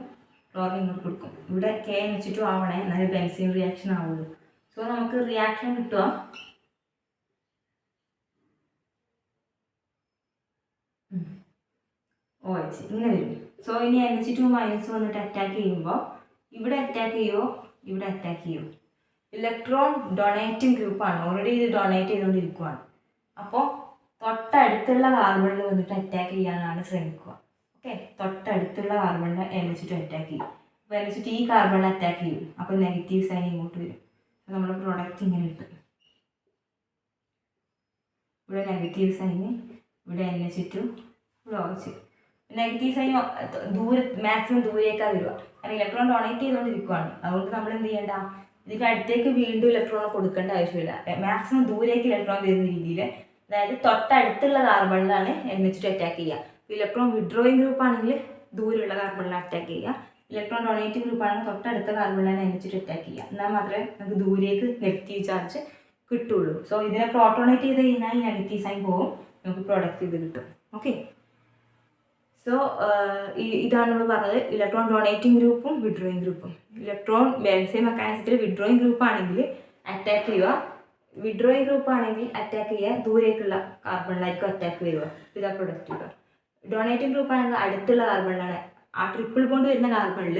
ക്ലോറിൻ ഇങ്ങോട്ട് കൊടുക്കും. ഇവിടെ KNH2 ആവണേ, എന്നാലും ബെൻസീൻ റിയാക്ഷൻ ആവുള്ളൂ. സോ നമുക്ക് റിയാക്ഷൻ കിട്ടുക OH ഇങ്ങനെ വരും. സോ ഇനി NH2 മൈനസ് വന്നിട്ട് അറ്റാക്ക് ചെയ്യുമ്പോൾ ഇവിടെ അറ്റാക്ക് ചെയ്യുമോ, ഇവിടെ അറ്റാക്ക് ചെയ്യുമോ? ഇലക്ട്രോൺ ഡൊണേറ്റിംഗ് ഗ്രൂപ്പാണ്, ഓൾറെഡി ഇത് ഡൊണേറ്റ് ചെയ്തുകൊണ്ടിരിക്കുകയാണ്. അപ്പോൾ തൊട്ടടുത്തുള്ള കാർബണിൽ വന്നിട്ട് അറ്റാക്ക് ചെയ്യാനാണ് ശ്രമിക്കുക. ഓക്കെ, തൊട്ടടുത്തുള്ള കാർബണിനെ NH2 അറ്റാക്ക് ചെയ്യും. അപ്പോൾ NH2 ഈ കാർബണിനെ അറ്റാക്ക് ചെയ്യും. അപ്പോൾ നെഗറ്റീവ് സൈൻ ഇങ്ങോട്ട് വരും. അപ്പോൾ നമ്മുടെ പ്രൊഡക്റ്റ് ഇങ്ങനെ കിട്ടും. ഇവിടെ നെഗറ്റീവ് സൈന്, ഇവിടെ NH2, ഇവിടെ OH. നെഗറ്റീവ് സൈൻ മാക്സിമം ദൂരേക്കാണ് വരിക. കാരണം ഇലക്ട്രോൺ ഡൊണേറ്റ് ചെയ്തുകൊണ്ടിരിക്കുകയാണ്. അതുകൊണ്ട് നമ്മൾ എന്ത് ചെയ്യേണ്ട, ഇതിൻ്റെ അടുത്തേക്ക് വീണ്ടും ഇലക്ട്രോൺ കൊടുക്കേണ്ട ആവശ്യമില്ല. മാക്സിമം ദൂരേക്ക് ഇലക്ട്രോൺ വരുന്ന രീതിയിൽ, അതായത് തൊട്ടടുത്തുള്ള കാർബണിലാണ് NH2 അറ്റാക്ക് ചെയ്യുക. ഇലക്ട്രോൺ വിഡ്രോയിങ് ഗ്രൂപ്പ് ആണെങ്കിൽ ദൂരെയുള്ള കാർബണിലാണ് അറ്റാക്ക് ചെയ്യുക. ഇലക്ട്രോൺ ഡൊണേറ്റിംഗ് ഗ്രൂപ്പ് ആണെങ്കിൽ തൊട്ടടുത്ത കാർബണിലാണ് NH2 അറ്റാക്ക് ചെയ്യുക. എന്നാൽ മാത്രമേ നമുക്ക് ദൂരേക്ക് നെഗറ്റീവ് ചാർജ് കിട്ടുള്ളൂ. സോ ഇതിനെ പ്രോട്ടോണേറ്റ് ചെയ്ത് കഴിഞ്ഞാൽ നെഗറ്റീവ് സൈൻ പോകും, നമുക്ക് പ്രൊഡക്റ്റ് ഇത് കിട്ടും. ഓക്കെ, സോ ഇതാണ് നമ്മൾ പറഞ്ഞത്, ഇലക്ട്രോൺ ഡൊണേറ്റിംഗ് ഗ്രൂപ്പും വിഡ്രോയിങ് ഗ്രൂപ്പും. ഇലക്ട്രോൺ ബെൻസീൻ മെക്കാനിസത്തിൽ വിഡ്രോയിങ് ഗ്രൂപ്പ് ആണെങ്കിൽ അറ്റാക്ക് ചെയ്യുക, വിഡ്രോയിങ് ഗ്രൂപ്പ് ആണെങ്കിൽ അറ്റാക്ക് ചെയ്യുക ദൂരേക്കുള്ള കാർബണിലായിരിക്കും അറ്റാക്ക് വരിക. ഇതാ പ്രൊഡക്റ്റ് കിട്ടുക. ഡൊണേറ്റിംഗ് ഗ്രൂപ്പ് ആണെങ്കിൽ അടുത്തുള്ള കാർബണിലാണ്, ആ ട്രിപ്പിൾ ബോണ്ട് വരുന്ന കാർബണിൽ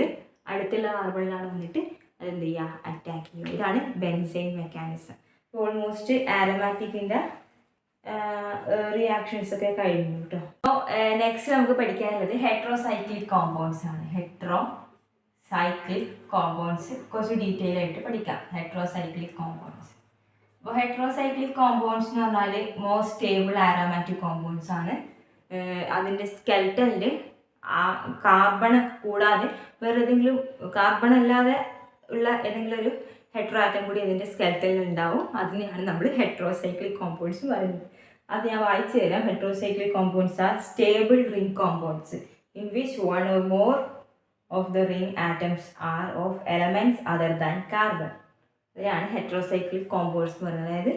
അടുത്തുള്ള കാർബണിലാണ് വന്നിട്ട് അതെന്ത് ചെയ്യുക, അറ്റാക്ക് ചെയ്യുക. ഇതാണ് ബെൻസീൻ മെക്കാനിസം. ഓൾമോസ്റ്റ് ആരോമാറ്റിക്കിൻ്റെ റിയാക്ഷൻസ് ഒക്കെ കഴിഞ്ഞു കേട്ടോ. അപ്പോൾ നെക്സ്റ്റ് നമുക്ക് പഠിക്കാനുള്ളത് ഹെട്രോസൈക്ലിക് കോമ്പൗണ്ട്സ് ആണ്. ഹെട്രോസൈക്ലിക് കോമ്പൗണ്ട്സ് കുറച്ച് ഡീറ്റെയിൽ ആയിട്ട് പഠിക്കാം. ഹെട്രോസൈക്ലിക് കോമ്പൗണ്ട്സ്, അപ്പോൾ ഹെട്രോസൈക്ലിക് കോമ്പൗണ്ട്സ് എന്ന് പറഞ്ഞാൽ മോസ്റ്റ് സ്റ്റേബിൾ ആരോമാറ്റിക് കോമ്പൗണ്ട്സ് ആണ്. അതിൻ്റെ സ്കെൽറ്റനിൽ കാർബൺ കൂടാതെ വേറെ ഏതെങ്കിലും കാർബൺ അല്ലാതെ ഉള്ള ഏതെങ്കിലും ഒരു ഹെട്രോ ആറ്റം കൂടി അതിൻ്റെ സ്കെൽറ്റനിൽ ഉണ്ടാവും. അതിനെയാണ് നമ്മൾ ഹെട്രോസൈക്ലിക് കോമ്പൗണ്ട്സ് പറയുന്നത്. അത് ഞാൻ വായിച്ചു തരാം. Heterocyclic compounds R stable ring compounds in which one or more of the ring atoms are of elements other than carbon. ഇതിനാണ് ഹെട്രോസൈക്ലിക് കോമ്പൗണ്ട്സ് എന്ന് പറയുന്നത്. അതായത്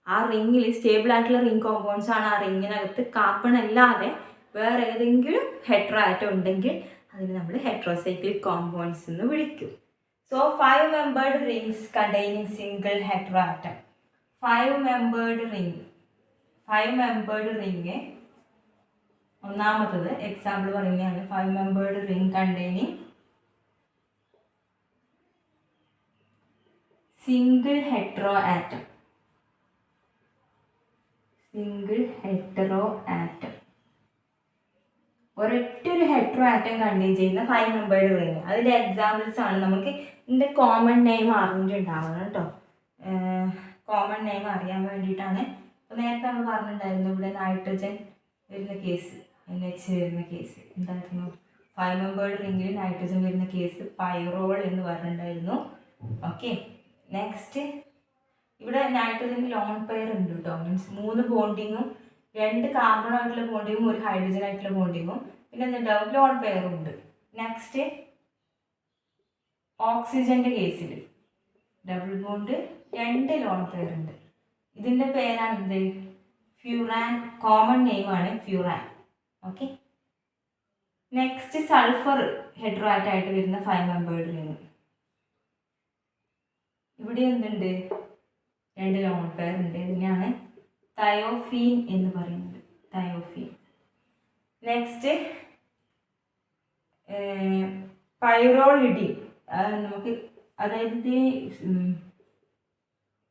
ആ റിങ്ങിൽ സ്റ്റേബിൾ ആയിട്ടുള്ള റിംഗ് കോമ്പൗണ്ട്സ് ആണ്. ആ റിങ്ങിനകത്ത് കാർബൺ അല്ലാതെ വേറെ ഏതെങ്കിലും ഹെട്രോ ആറ്റം ഉണ്ടെങ്കിൽ അതിന് നമ്മൾ ഹെട്രോസൈക്ലിക് കോമ്പൗണ്ട്സ് എന്ന് വിളിക്കും. So 5-membered rings containing single heteroatom. 5-membered ring. 5-membered ring. ഒന്നാമത്തത് എക്സാമ്പിൾ പറയുകയാണ്. 5-membered ring containing single heteroatom. Single heteroatom. ഒരൊറ്റൊരു ഹെട്രോ ആറ്റം കണ്ടെയ്ൻ ചെയ്യുന്ന 5-membered റിങ്. അതിൻ്റെ എക്സാമ്പിൾസ് ആണ്. നമുക്ക് ഇതിൻ്റെ കോമൺ നെയിം അറിഞ്ഞിട്ടുണ്ടാവണം കേട്ടോ. കോമൺ നെയിം അറിയാൻ വേണ്ടിയിട്ടാണ്. അപ്പോൾ നേരത്തെ നമ്മൾ പറഞ്ഞിട്ടുണ്ടായിരുന്നു, ഇവിടെ നൈട്രജൻ വരുന്ന കേസ്, NH വരുന്ന കേസ് എന്തായിരുന്നു, 5-membered റിങ്ങിൽ നൈട്രജൻ വരുന്ന കേസ് പൈറോൾ എന്ന് പറഞ്ഞിട്ടുണ്ടായിരുന്നു. ഓക്കെ, നെക്സ്റ്റ് ഇവിടെ നൈട്രജൻ ലോൺ പെയർ ഉണ്ട് കേട്ടോ. മീൻസ് 3 ബോണ്ടിങ്ങും 2 കാർബൺ ആയിട്ടുള്ള ബോണ്ടിങ്ങും 1 ഹൈഡ്രജൻ ആയിട്ടുള്ള ബോണ്ടിങ്ങും പിന്നെ എന്തുണ്ടാവും, ലോൺ പെയറും ഉണ്ട്. നെക്സ്റ്റ് ഓക്സിജൻ്റെ കേസിൽ ഡബിൾ ബോണ്ട് 2 ലോൺ പെയർ ഉണ്ട്. ഇതിൻ്റെ പേരാണ് എന്ത്, ഫ്യൂറാൻ. കോമൺ നെയിമാണ് furan. Okay, next sulphur hetero ആയിട്ട് വരുന്ന 5-membered റിങ്. ഇവിടെ എന്തുണ്ട്, 2 ലോൺ പെയർ ഉണ്ട്. ഇതിനെയാണ് തയോഫീൻ എന്ന് പറയുന്നത്. തയോഫീൻ. നെക്സ്റ്റ് പൈറോളിഡിൻ. നമുക്ക് അതായത്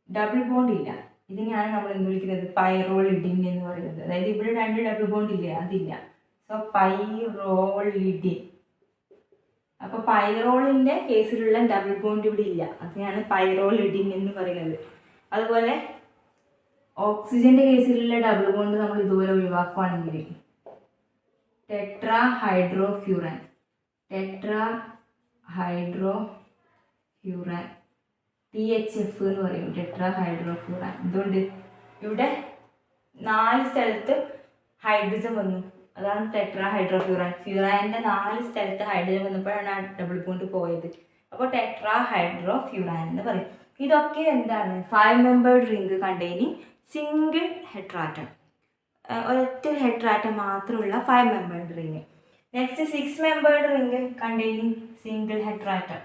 ഡബിൾ ബോണ്ട് ഇല്ല, ഇതിനെയാണ് നമ്മൾ എന്ത് വിളിക്കുന്നത്, പൈറോളിഡിൻ എന്ന് പറയുന്നത്. അതായത് ഇവിടെ 2 ഡബിൾ ബോണ്ട് ഇല്ല, അതില്ല. സോ പൈറോളിഡിൻ. അപ്പോൾ പൈറോളിൻ്റെ കേസിലുള്ള ഡബിൾ ബോണ്ട് ഇവിടെ ഇല്ല, അതിനെയാണ് പൈറോളിഡിൻ എന്ന് പറയുന്നത്. അതുപോലെ ഓക്സിജൻ്റെ കേസിലുള്ള ഡബിൾ ബോണ്ട് നമ്മൾ ഇതുപോലെ ഒഴിവാക്കുകയാണെങ്കിൽ ടെട്രാ ഹൈഡ്രോഫ്യൂറാൻ. ടെട്രാ ഹൈഡ്രോഫ്യൂറാൻ THF എന്ന് പറയും, ടെട്രാ ഹൈഡ്രോഫ്യൂറാൻ. എന്തുകൊണ്ട്, ഇവിടെ 4 സ്ഥലത്ത് ഹൈഡ്രജൻ വന്നു, അതാണ് ടെട്രാ ഹൈഡ്രോഫ്യൂറാൻ. ഫ്യൂറാൻ്റെ 4 സ്ഥലത്ത് ഹൈഡ്രജൻ വന്നപ്പോഴാണ് ആ ഡബിൾ ബോണ്ട് പോയത്. അപ്പോൾ ടെട്രാ ഹൈഡ്രോഫ്യൂറാൻ എന്ന് പറയും. ഇതൊക്കെ എന്താണ്, 5-membered റിംഗ് കണ്ടെയ്നിങ് സിംഗിൾ ഹെട്രാറ്റം. ഒരൊറ്റ ഹെട്രാറ്റം മാത്രമുള്ള 5-membered ring. Next 6-membered ring containing single heteroatom.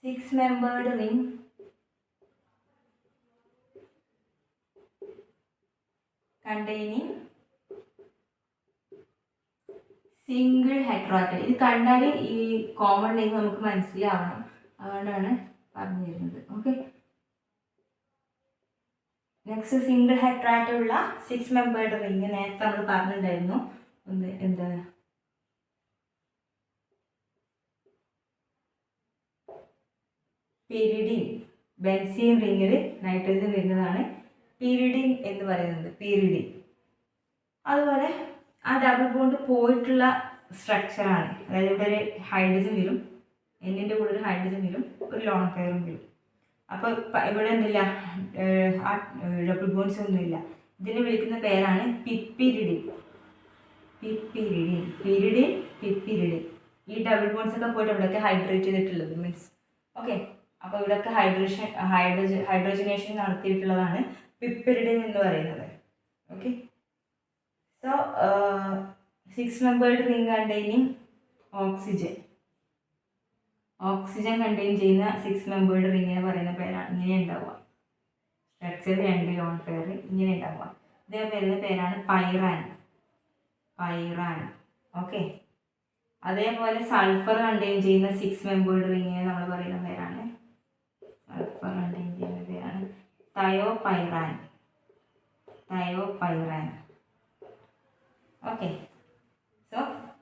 6-membered ring containing single heteroatom. ഇത് കണ്ടാൽ ഈ കോമൺ നെയിം നമുക്ക് മനസ്സിലാവണം, അതുകൊണ്ടാണ് പറഞ്ഞു തരുന്നത്. ഓക്കെ, നെക്സ്റ്റ് സിംഗിൾ ഹെട്രാറ്റം ഉള്ള 6-membered റിംഗ് നേരത്തെ നമ്മൾ പറഞ്ഞിട്ടുണ്ടായിരുന്നു. എന്താ പീരിഡിൻ. ബെൻസീൻ റിംഗിൽ നൈട്രജൻ വരുന്നതാണ് പീരിഡിൻ എന്ന് പറയുന്നത്. പീരിഡിൻ അതുപോലെ ആ ഡബിൾ ബോണ്ട് പോയിട്ടുള്ള സ്ട്രക്ചറാണ്. അതായത് ഇവിടെ ഒരു ഹൈഡ്രജൻ വരും, എന്നിൻ്റെ കൂടെ ഒരു ഹൈഡ്രജൻ വരും, ഒരു ലോൺ പെയറും വരും. അപ്പോൾ ഇവിടെ എന്തില്ല, ആ ഡബിൾ ബോണ്ട്സ് ഒന്നുമില്ല. ഇതിനെ വിളിക്കുന്ന പേരാണ് പിപ്പിരിഡിൻ. പിപ്പിരിഡിൻ, പിരിഡിൻ, പിപ്പിരിഡിൻ. ഈ ഡബിൾ ബോണ്ട്സ് ഒക്കെ പോയിട്ട് ഇവിടെയൊക്കെ ഹൈഡ്രേറ്റ് ചെയ്തിട്ടുള്ളത് മീൻസ്. ഓക്കെ, അപ്പോൾ ഇവിടെയൊക്കെ ഹൈഡ്രജനേഷൻ നടത്തിയിട്ടുള്ളതാണ് പിപ്പിരിഡിൻ എന്ന് പറയുന്നത്. Okay, so 6-membered ring containing oxygen. Oxygen contain ചെയ്യുന്ന 6-membered റിംഗിനെ പറയുന്ന പേരാണ് ഇങ്ങനെ ഉണ്ടാവുക. സ്ട്രക്ചർ 2 ലോൺ പെയർ ഇങ്ങനെ ഉണ്ടാവുക. ഇതിനെ പറയുന്ന പേരാണ് പൈറാൻ. പൈറാൻ. ഓക്കെ, അതേപോലെ സൾഫർ കണ്ടെയ്ൻ ചെയ്യുന്ന 6-membered റിംഗിനെ നമ്മൾ പറയുന്ന പേരാണ്, സൾഫർ കണ്ടെയ്ൻ ചെയ്യുന്ന പേരാണ് thiopyran. Thiopyran. Okay, so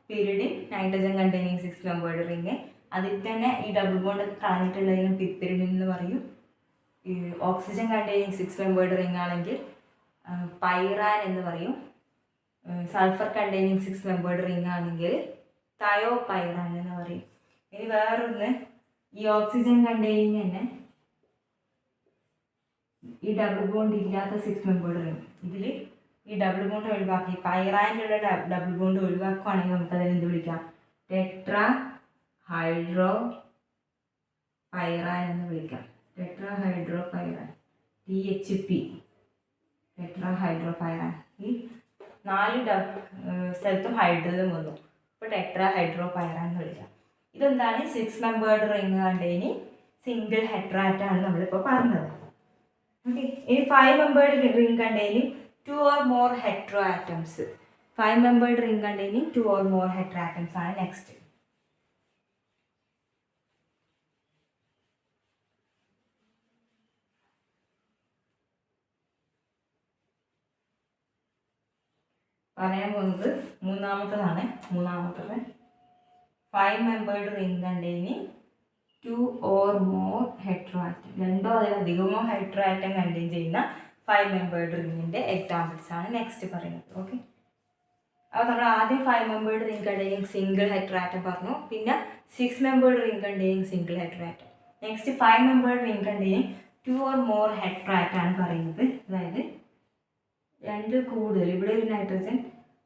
pyridine nitrogen containing 6-membered ring. അതിൽ തന്നെ ഈ ഡബിൾ ബോണ്ട് കളഞ്ഞിട്ടുള്ളതിനും പിപ്പിരിഡിൻ എന്ന് പറയും. ഈ ഓക്സിജൻ കണ്ടെയ്നിങ് 6-membered റിംഗ് ആണെങ്കിൽ പൈറാൻ എന്ന് പറയും. സൾഫർ കണ്ടെയ്നിങ് 6-membered റിംഗ് ആണെങ്കിൽ തയോപൈറാൻ എന്ന് പറയും. ഇനി വേറൊന്ന്, ഈ ഓക്സിജൻ കണ്ടെയ്നിങ് തന്നെ ഈ ഡബിൾ ബോണ്ട് ഇല്ലാത്ത 6-membered റിംഗ്. ഇതിൽ ഈ ഡബിൾ ബോണ്ട് ഒഴിവാക്കി പൈറാനിലുള്ള ഡബിൾ ബോണ്ട് ഒഴിവാക്കുകയാണെങ്കിൽ നമുക്കതിന് എന്ത് വിളിക്കാം, ടെട്രാ ഹൈഡ്രോ പൈറാൻ എന്ന് വിളിക്കാം. Tetrahydropyran, THP, tetrahydropyran. ഈ 4 സ്ഥലത്തും ഹൈഡ്രജൻ വന്നു, ഇപ്പോൾ ടെട്രാ ഹൈഡ്രോ പൈറാൻ എന്ന് വിളിക്കാം. ഇതെന്താണ് 6-membered റിംഗ് കണ്ടെയ്നിങ് സിംഗിൾ ഹെട്രാറ്റാണ് നമ്മളിപ്പോൾ പറഞ്ഞത്. ഓക്കെ, ഇനി 5-membered ring containing 2 or more heteroatoms. 5-membered ring containing 2 or more heteroatoms ആണ് നെക്സ്റ്റ്. പറയാൻ പോകുന്നത് മൂന്നാമത്തതാണ്. മൂന്നാമത്തത് 5-membered ring containing 2 or more heteroatom. 2 അതിലധികമോ ഹെട്രോആറ്റം കണ്ടെയ്ൻ ചെയ്യുന്ന 5-membered റിംഗിൻ്റെ എക്സാമ്പിൾസ് ആണ് നെക്സ്റ്റ് പറയുന്നത്. ഓക്കെ, അപ്പോൾ നമ്മൾ ആദ്യം 5-membered റിംഗ് കണ്ടെയ്നിങ് സിംഗിൾ ഹെട്രോആറ്റം പറഞ്ഞു, പിന്നെ 6-membered ring containing single heteroatom. Next 5-membered ring containing 2 or more heteroatom ആണ് പറയുന്നത്. അതായത് 2 കൂടുതൽ, ഇവിടെ ഒരു നൈട്രജൻ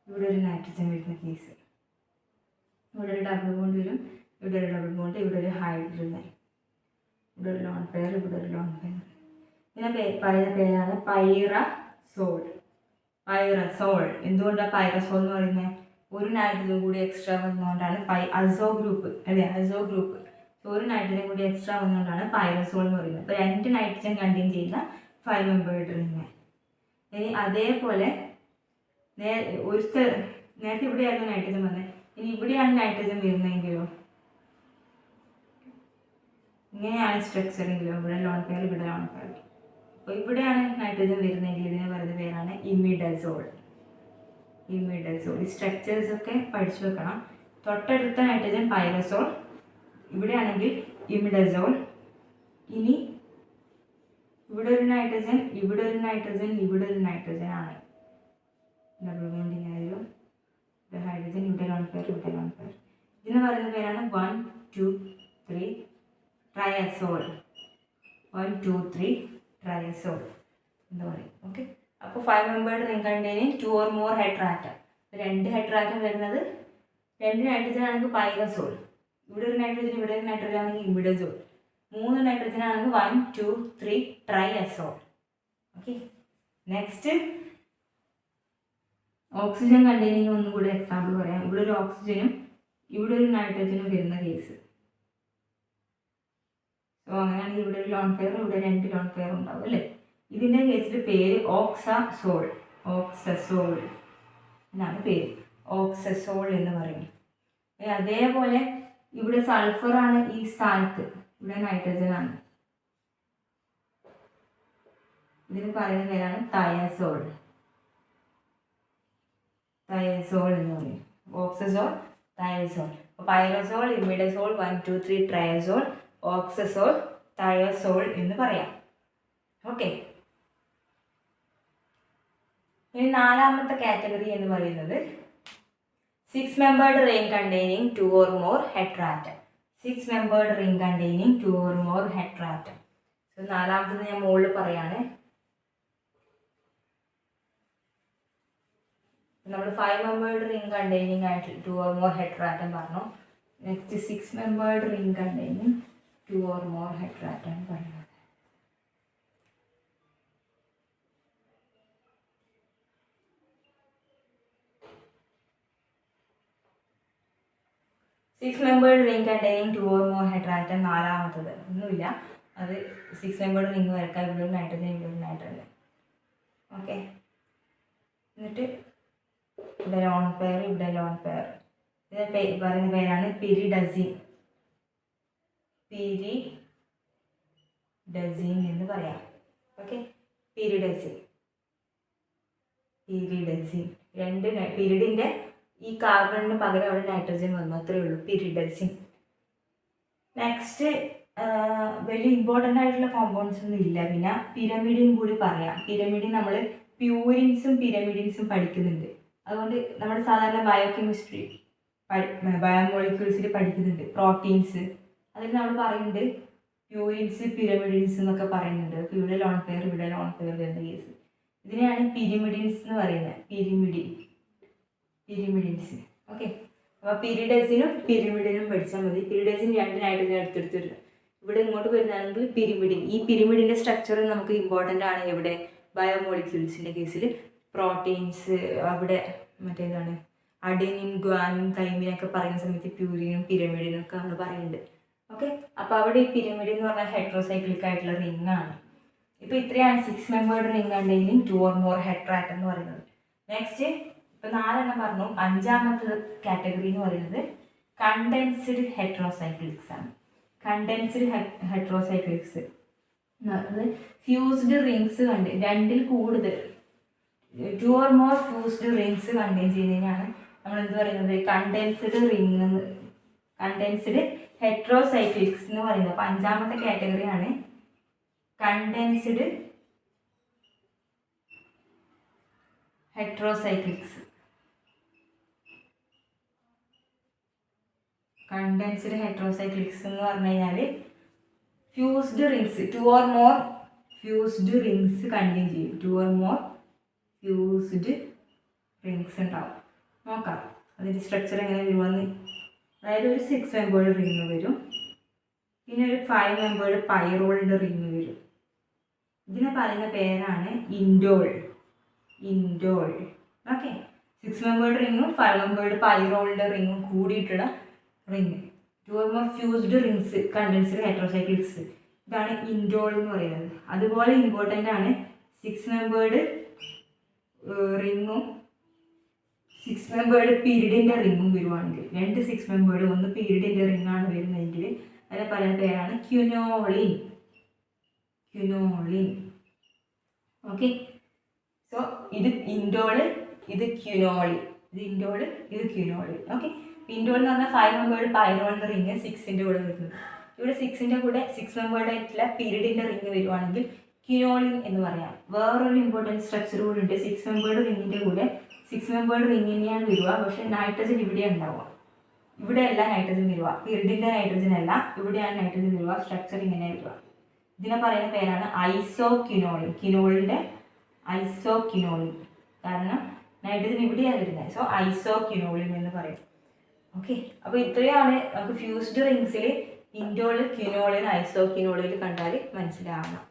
ഇവിടെ ഒരു നൈട്രജൻ വരുന്ന കേസ്. ഇവിടെ ഒരു ഡബിൾ ബോണ്ട് വരും, ഇവിടെ ഒരു ഡബിൾ ബോണ്ട്, ഇവിടെ ഒരു ഹൈഡ്രജൻ, ഇവിടെ ഒരു ലോൺ പെയർ, ഇവിടെ ഒരു ലോൺ പെയർ. ഇതിനെ പറയുന്ന പേരാണ് പൈറസോൾ. പൈറസോൾ. എന്തുകൊണ്ടാണ് പൈറസോൾ എന്ന് പറയുന്നത്? ഒരു നൈട്രജൻ കൂടി എക്സ്ട്രാ വന്നുകൊണ്ടാണ് അസോ ഗ്രൂപ്പ്, അതെ അസോ ഗ്രൂപ്പ്. ഒരു നൈട്രജൻ കൂടി എക്സ്ട്രാ വന്നുകൊണ്ടാണ് പൈറസോൾ എന്ന് പറയുന്നത്. അപ്പോൾ 2 നൈട്രജൻ കണ്ടെയ്ൻ ചെയ്യുന്ന 5-membered റിംഗ്. ഇനി അതേപോലെ നേരത്തെ ഇവിടെയായിരുന്നു നൈട്രജൻ വന്നത്, ഇനി ഇവിടെയാണ് നൈട്രജൻ വരുന്നതെങ്കിലോ, ഇങ്ങനെയാണ് സ്ട്രക്ചറെങ്കിലോ, ഇവിടെ ലോൺ പെയർ, ഇവിടെ ലോൺ പെയർ. അപ്പോൾ ഇവിടെയാണ് നൈട്രജൻ വരുന്നതെങ്കിൽ ഇതിനെ പറയുന്ന പേരാണ് ഇമിഡസോൾ. ഇമിഡസോൾ. ഈ സ്ട്രക്ചേഴ്സൊക്കെ പഠിച്ചു വെക്കണം. തൊട്ടടുത്ത നൈട്രജൻ പൈറസോൾ, ഇവിടെയാണെങ്കിൽ ഇമിഡസോൾ. ഇനി ഇവിടെ ഒരു നൈട്രജൻ, ഇവിടെ ഒരു നൈട്രജൻ, ഇവിടെ ഒരു നൈട്രജൻ ആണ്. ഡബിൾ ബോണ്ടിങ് ആയാലും ഇവിടെ ഹൈഡ്രജൻ, ഇവിടെ ലോൺ പെയർ, ഇവിടെ ലോൺ പെയർ. ഇതിന് പറയുന്ന പേരാണ് 1, 2, 3 ട്രയസോൾ. 1, 2, 3 ട്രയസോൾ എന്ന് പറയും. ഓക്കെ, അപ്പോൾ 5-membered ring containing 2 or more heteroatom. 2 heteroatom വരുന്നത് 2 നൈട്രജൻ ആണെങ്കിൽ പൈറസോൾ, ഇവിടെ ഒരു നൈട്രജൻ, ഇവിടെ ഒരു നൈട്രജൻ ആണെങ്കിൽ ഇമിഡസോൾ. 3 നൈട്രജൻ ആണെങ്കിൽ 1, 2, 3 ട്രയസോൾ. ഓക്കെ, നെക്സ്റ്റ് ഓക്സിജൻ കണ്ടെയ്നിങ് ഒന്നും കൂടി എക്സാമ്പിൾ പറയാം. ഇവിടെ ഒരു ഓക്സിജനും ഇവിടെ ഒരു നൈട്രജനും വരുന്ന കേസ്. സോ അങ്ങനെയാണെങ്കിൽ ഇവിടെ ഒരു ലോൺ പെയർ, ഇവിടെ 2 ലോൺ പെയർ ഉണ്ടാവും അല്ലേ. ഇതിൻ്റെ കേസിൽ പേര് ഓക്സസോൾ. ഓക്സസോൾ എന്നാണ് പേര്. ഓക്സസോൾ എന്ന് പറയും. അതേപോലെ ഇവിടെ സൾഫറാണ് ഈ സ്ഥാനത്ത്, ഇവിടെ നൈട്രജനാണ്. ഇതിന് പറയുന്ന പേരാണ് തയസോൾ. തയസോൾ എന്ന് പറയും. ഓക്സസോൾ, തയസോൾ. അപ്പോൾ പൈറസോൾ, ഇമിഡസോൾ, 1 2 3 ട്രയസോൾ, ഓക്സസോൾ, തയസോൾ എന്ന് പറയാം. ഓക്കെ. ഇനി 4ാമത്തെ കാറ്റഗറി എന്ന് പറയുന്നത് 6-membered ring containing 2 or more heteroatom. 6-membered ring containing 2 or more heteroatom. So 4ാമത്തത് ഞാൻ മുകളിൽ പറയാണ്. നമ്മൾ 5-membered ring containing ആയിട്ട് 2 or more heteroatom പറഞ്ഞു. Next 6-membered ring containing 2 or more heteroatom പറഞ്ഞു. Six-membered ring containing 2 or more heteroatom 4ാമത്തത്. ഒന്നുമില്ല, അത് 6-membered ring വരക്കാം. ഇവിടെ ഒരു നൈട്രജൻ, ഇവിടെ ഒരു നൈട്രജൻ. ഓക്കെ. എന്നിട്ട് ഇവിടെ ലോൺ പെയർ, ഇവിടെ ലോൺ പെയർ. ഇതിൻ്റെ പറയുന്ന പേരാണ് പിരിഡസിൻ. പിരിഡസിൻ എന്ന് പറയാം. ഓക്കെ. പിരിഡസിൻ. പിരിഡസിൻ 2 പിരിഡിൻ്റെ ഈ കാർബണിന് പകരം അവിടെ നൈട്രജൻ വന്നു, അത്രയേ ഉള്ളൂ. പിരിഡസിൻ. നെക്സ്റ്റ് വലിയ ഇമ്പോർട്ടൻ്റ് ആയിട്ടുള്ള കോമ്പൗണ്ട്സ് ഒന്നും ഇല്ല. പിന്നെ പിരമിഡിൻ കൂടി പറയാം. പിരമിഡിൻ നമ്മൾ പ്യൂരിൻസും പിരമിഡിൻസും പഠിക്കുന്നുണ്ട്. അതുകൊണ്ട് നമ്മൾ സാധാരണ ബയോകെമിസ്ട്രി ബയോമോളിക്യൂൾസിൽ പഠിക്കുന്നുണ്ട്. പ്രോട്ടീൻസ് അതിൽ നമ്മൾ പറയുന്നുണ്ട് പ്യൂരിൻസ്, പിരമിഡിൻസ് എന്നൊക്കെ പറയുന്നുണ്ട്. അപ്പോൾ ഇവിടെ ലോൺ പെയർ, ഇവിടെ ലോൺ പെയർ വരുന്ന കേസ്. ഇതിനെയാണ് പിരിമിഡിൻസ് എന്ന് പറയുന്നത്. പിരിമിഡിൻസ്. ഓക്കെ. അപ്പോൾ പിരിഡസിനും പിരിമിഡിനും പഠിച്ചാൽ മതി. പിരിഡസിൻ 2 നൈട്രജൻ എടുത്തെടുത്ത് വരിക. ഇവിടെ ഇങ്ങോട്ട് വരുന്നതാണെങ്കിൽ പിരിമിഡിൻ. ഈ പിരിമിഡിൻ്റെ സ്ട്രക്ചർ നമുക്ക് ഇമ്പോർട്ടൻ്റ് ആണ്. ഇവിടെ ബയോമോളിക്യൂൾസിൻ്റെ കേസിൽ പ്രോട്ടീൻസ്, അവിടെ മറ്റേതാണ് അഡെനിൻ, ഗ്വാനിൻ, തൈമിനൊക്കെ പറയുന്ന സമയത്ത് പ്യൂരിനും പിരമിഡിനും ഒക്കെ നമ്മൾ പറയുന്നുണ്ട്. ഓക്കെ. അപ്പോൾ അവിടെ ഈ പിരമിഡിൻ എന്ന് പറഞ്ഞാൽ ഹെട്രോസൈക്ലിക് ആയിട്ടുള്ള റിംഗ് ആണ്. ഇപ്പോൾ ഇത്രയാണ് 6-membered ring containing 2 or more heteroatom എന്ന് പറയുന്നത്. നെക്സ്റ്റ് ഇപ്പോൾ 4 പറഞ്ഞു. 5ാമത്തെ കാറ്റഗറി എന്ന് പറയുന്നത് കണ്ടൻസ്ഡ് ഹെട്രോസൈക്ലിക്സ് ആണ്. കണ്ടൻസ്ഡ് ഹെട്രോസൈക്ലിക്സ് എന്ന് പറയുന്നത് ഫ്യൂസ്ഡ് റിങ്സ് 2ൽ കൂടുതൽ 2 or more fused rings contain ചെയ്യുന്നതിനാണ് നമ്മൾ എന്ത് പറയുന്നത് കണ്ടൻസ്ഡ് റിങ്, കണ്ടൻസ്ഡ് ഹെട്രോസൈക്ലിക്സ് എന്ന് പറയുന്നത്. അപ്പോൾ 5ാമത്തെ കാറ്റഗറിയാണ് കണ്ടൻസ്ഡ് ഹെട്രോസൈക്ലിക്സ്. കണ്ടൻസ്ഡ് ഹെട്രോസൈക്ലിക്സ് എന്ന് പറഞ്ഞു കഴിഞ്ഞാൽ fused rings 2 or more fused rings contain ചെയ്യും. 2 or more ഫ്യൂസ്ഡ് റിങ്സ് ഉണ്ടാവും. നോക്കാം അതിൻ്റെ സ്ട്രക്ചർ എങ്ങനെ വരുമെന്ന്. അതായത് ഒരു 6-membered റിങ് വരും, പിന്നെ ഒരു 5-membered പൈറോളിൻ്റെ റിങ് വരും. ഇതിനെ പറയുന്ന പേരാണ് ഇൻഡോൾ. ഓക്കെ. 6-membered റിങ്ങും 5-membered പൈറോളിൻ്റെ റിങ്ങും കൂടിയിട്ടുള്ള ring. 2 or more fused rings condensed heterocyclics. ഇതാണ് ഇൻഡോൾ എന്ന് പറയുന്നത്. അതുപോലെ ഇമ്പോർട്ടൻ്റ് ആണ് 6-membered റിങ്ങും 6-membered പീരിഡിൻ്റെ റിങ്ങും വരുവാണെങ്കിൽ. 2 6-membered, 1 പീരിഡിൻ്റെ റിങ്ങാണ് വരുന്നതെങ്കിൽ അതിനെ പറയുന്ന പേരാണ് ക്യുനോളിൻ. ഓക്കെ. സോ ഇത് ഇൻഡോള്, ഇത് ക്യുനോളിൻ. ഇത് ഇൻഡോള്, ഇത് ക്യുനോളിൻ. ഓക്കെ. ഇൻഡോൾ എന്ന് പറഞ്ഞാൽ 5-membered പൈറോളിൻ്റെ റിങ് 6ൻ്റെ കൂടെ വരുന്നത്. ഇവിടെ 6ൻ്റെ കൂടെ 6-membered ആയിട്ടുള്ള പീരിഡിൻ്റെ റിങ് വരുവാണെങ്കിൽ ക്യുനോളിൻ എന്ന് പറയാം. വേറൊരു ഇമ്പോർട്ടൻറ്റ് സ്ട്രക്ചർ കൂടി ഉണ്ട്. 6-membered റിങ്ങിൻ്റെ കൂടെ 6-membered റിങ്ങിനെയാണ് വരിക, പക്ഷേ നൈട്രജൻ ഇവിടെ ഉണ്ടാവുക. ഇവിടെയല്ല നൈട്രജൻ വരിക, പീരിഡിൻ്റെ നൈട്രജൻ അല്ല, ഇവിടെയാണ് നൈട്രജൻ വരിക. സ്ട്രക്ചർ ഇങ്ങനെ വരിക. ഇതിനെ പറയുന്ന പേരാണ് ഐസോക്യുനോളിൻ. ക്യുനോളിൻ്റെ ഐസോക്യുനോളിൻ, കാരണം നൈട്രജൻ ഇവിടെയാണ് വരുന്നത്. സോ ഐസോക്യുനോളിൻ എന്ന് പറയും. ഓക്കെ. അപ്പോൾ ഇത്രയാണ് നമുക്ക് ഫ്യൂസ്ഡ് റിങ്സിൽ ഇൻഡോൾ, ക്യുനോളിൻ, ഐസോക്യുനോളിൻ കണ്ടാൽ മനസ്സിലാവണം.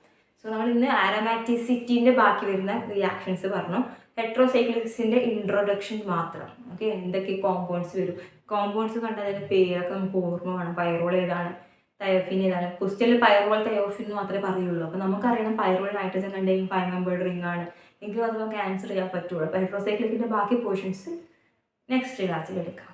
സോ നമ്മൾ ഇന്ന് ആരോമാറ്റിസിറ്റിൻ്റെ ബാക്കി വരുന്ന റിയാക്ഷൻസ് പറഞ്ഞു. ഹെട്രോസൈക്ലിക്സിൻ്റെ ഇൻട്രൊഡക്ഷൻ മാത്രം. ഓക്കെ, എന്തൊക്കെ കോമ്പൗണ്ട്സ് വരും, കോമ്പൗണ്ട്സ് കണ്ടാൽ അതിൻ്റെ പേരൊക്കെ നമുക്ക് ഓർമ്മ വേണം. പൈറോൾ ഏതാണ്, തയോഫിൻ ഏതാണ്. ക്വസ്റ്റ്യനിൽ പൈറോൾ തയോഫിൻ എന്ന് മാത്രമേ പറയുള്ളൂ. അപ്പോൾ നമുക്കറിയണം pyrrole nitrogen containing 5 membered ring ആണ്, എങ്കിലും അത് നമുക്ക് ആൻസർ ചെയ്യാൻ പറ്റുള്ളൂ. അപ്പോൾ ഹെട്രോസൈക്ലിക്കിൻ്റെ ബാക്കി പോർഷൻസ് നെക്സ്റ്റ് ക്ലാസ്സിൽ എടുക്കാം.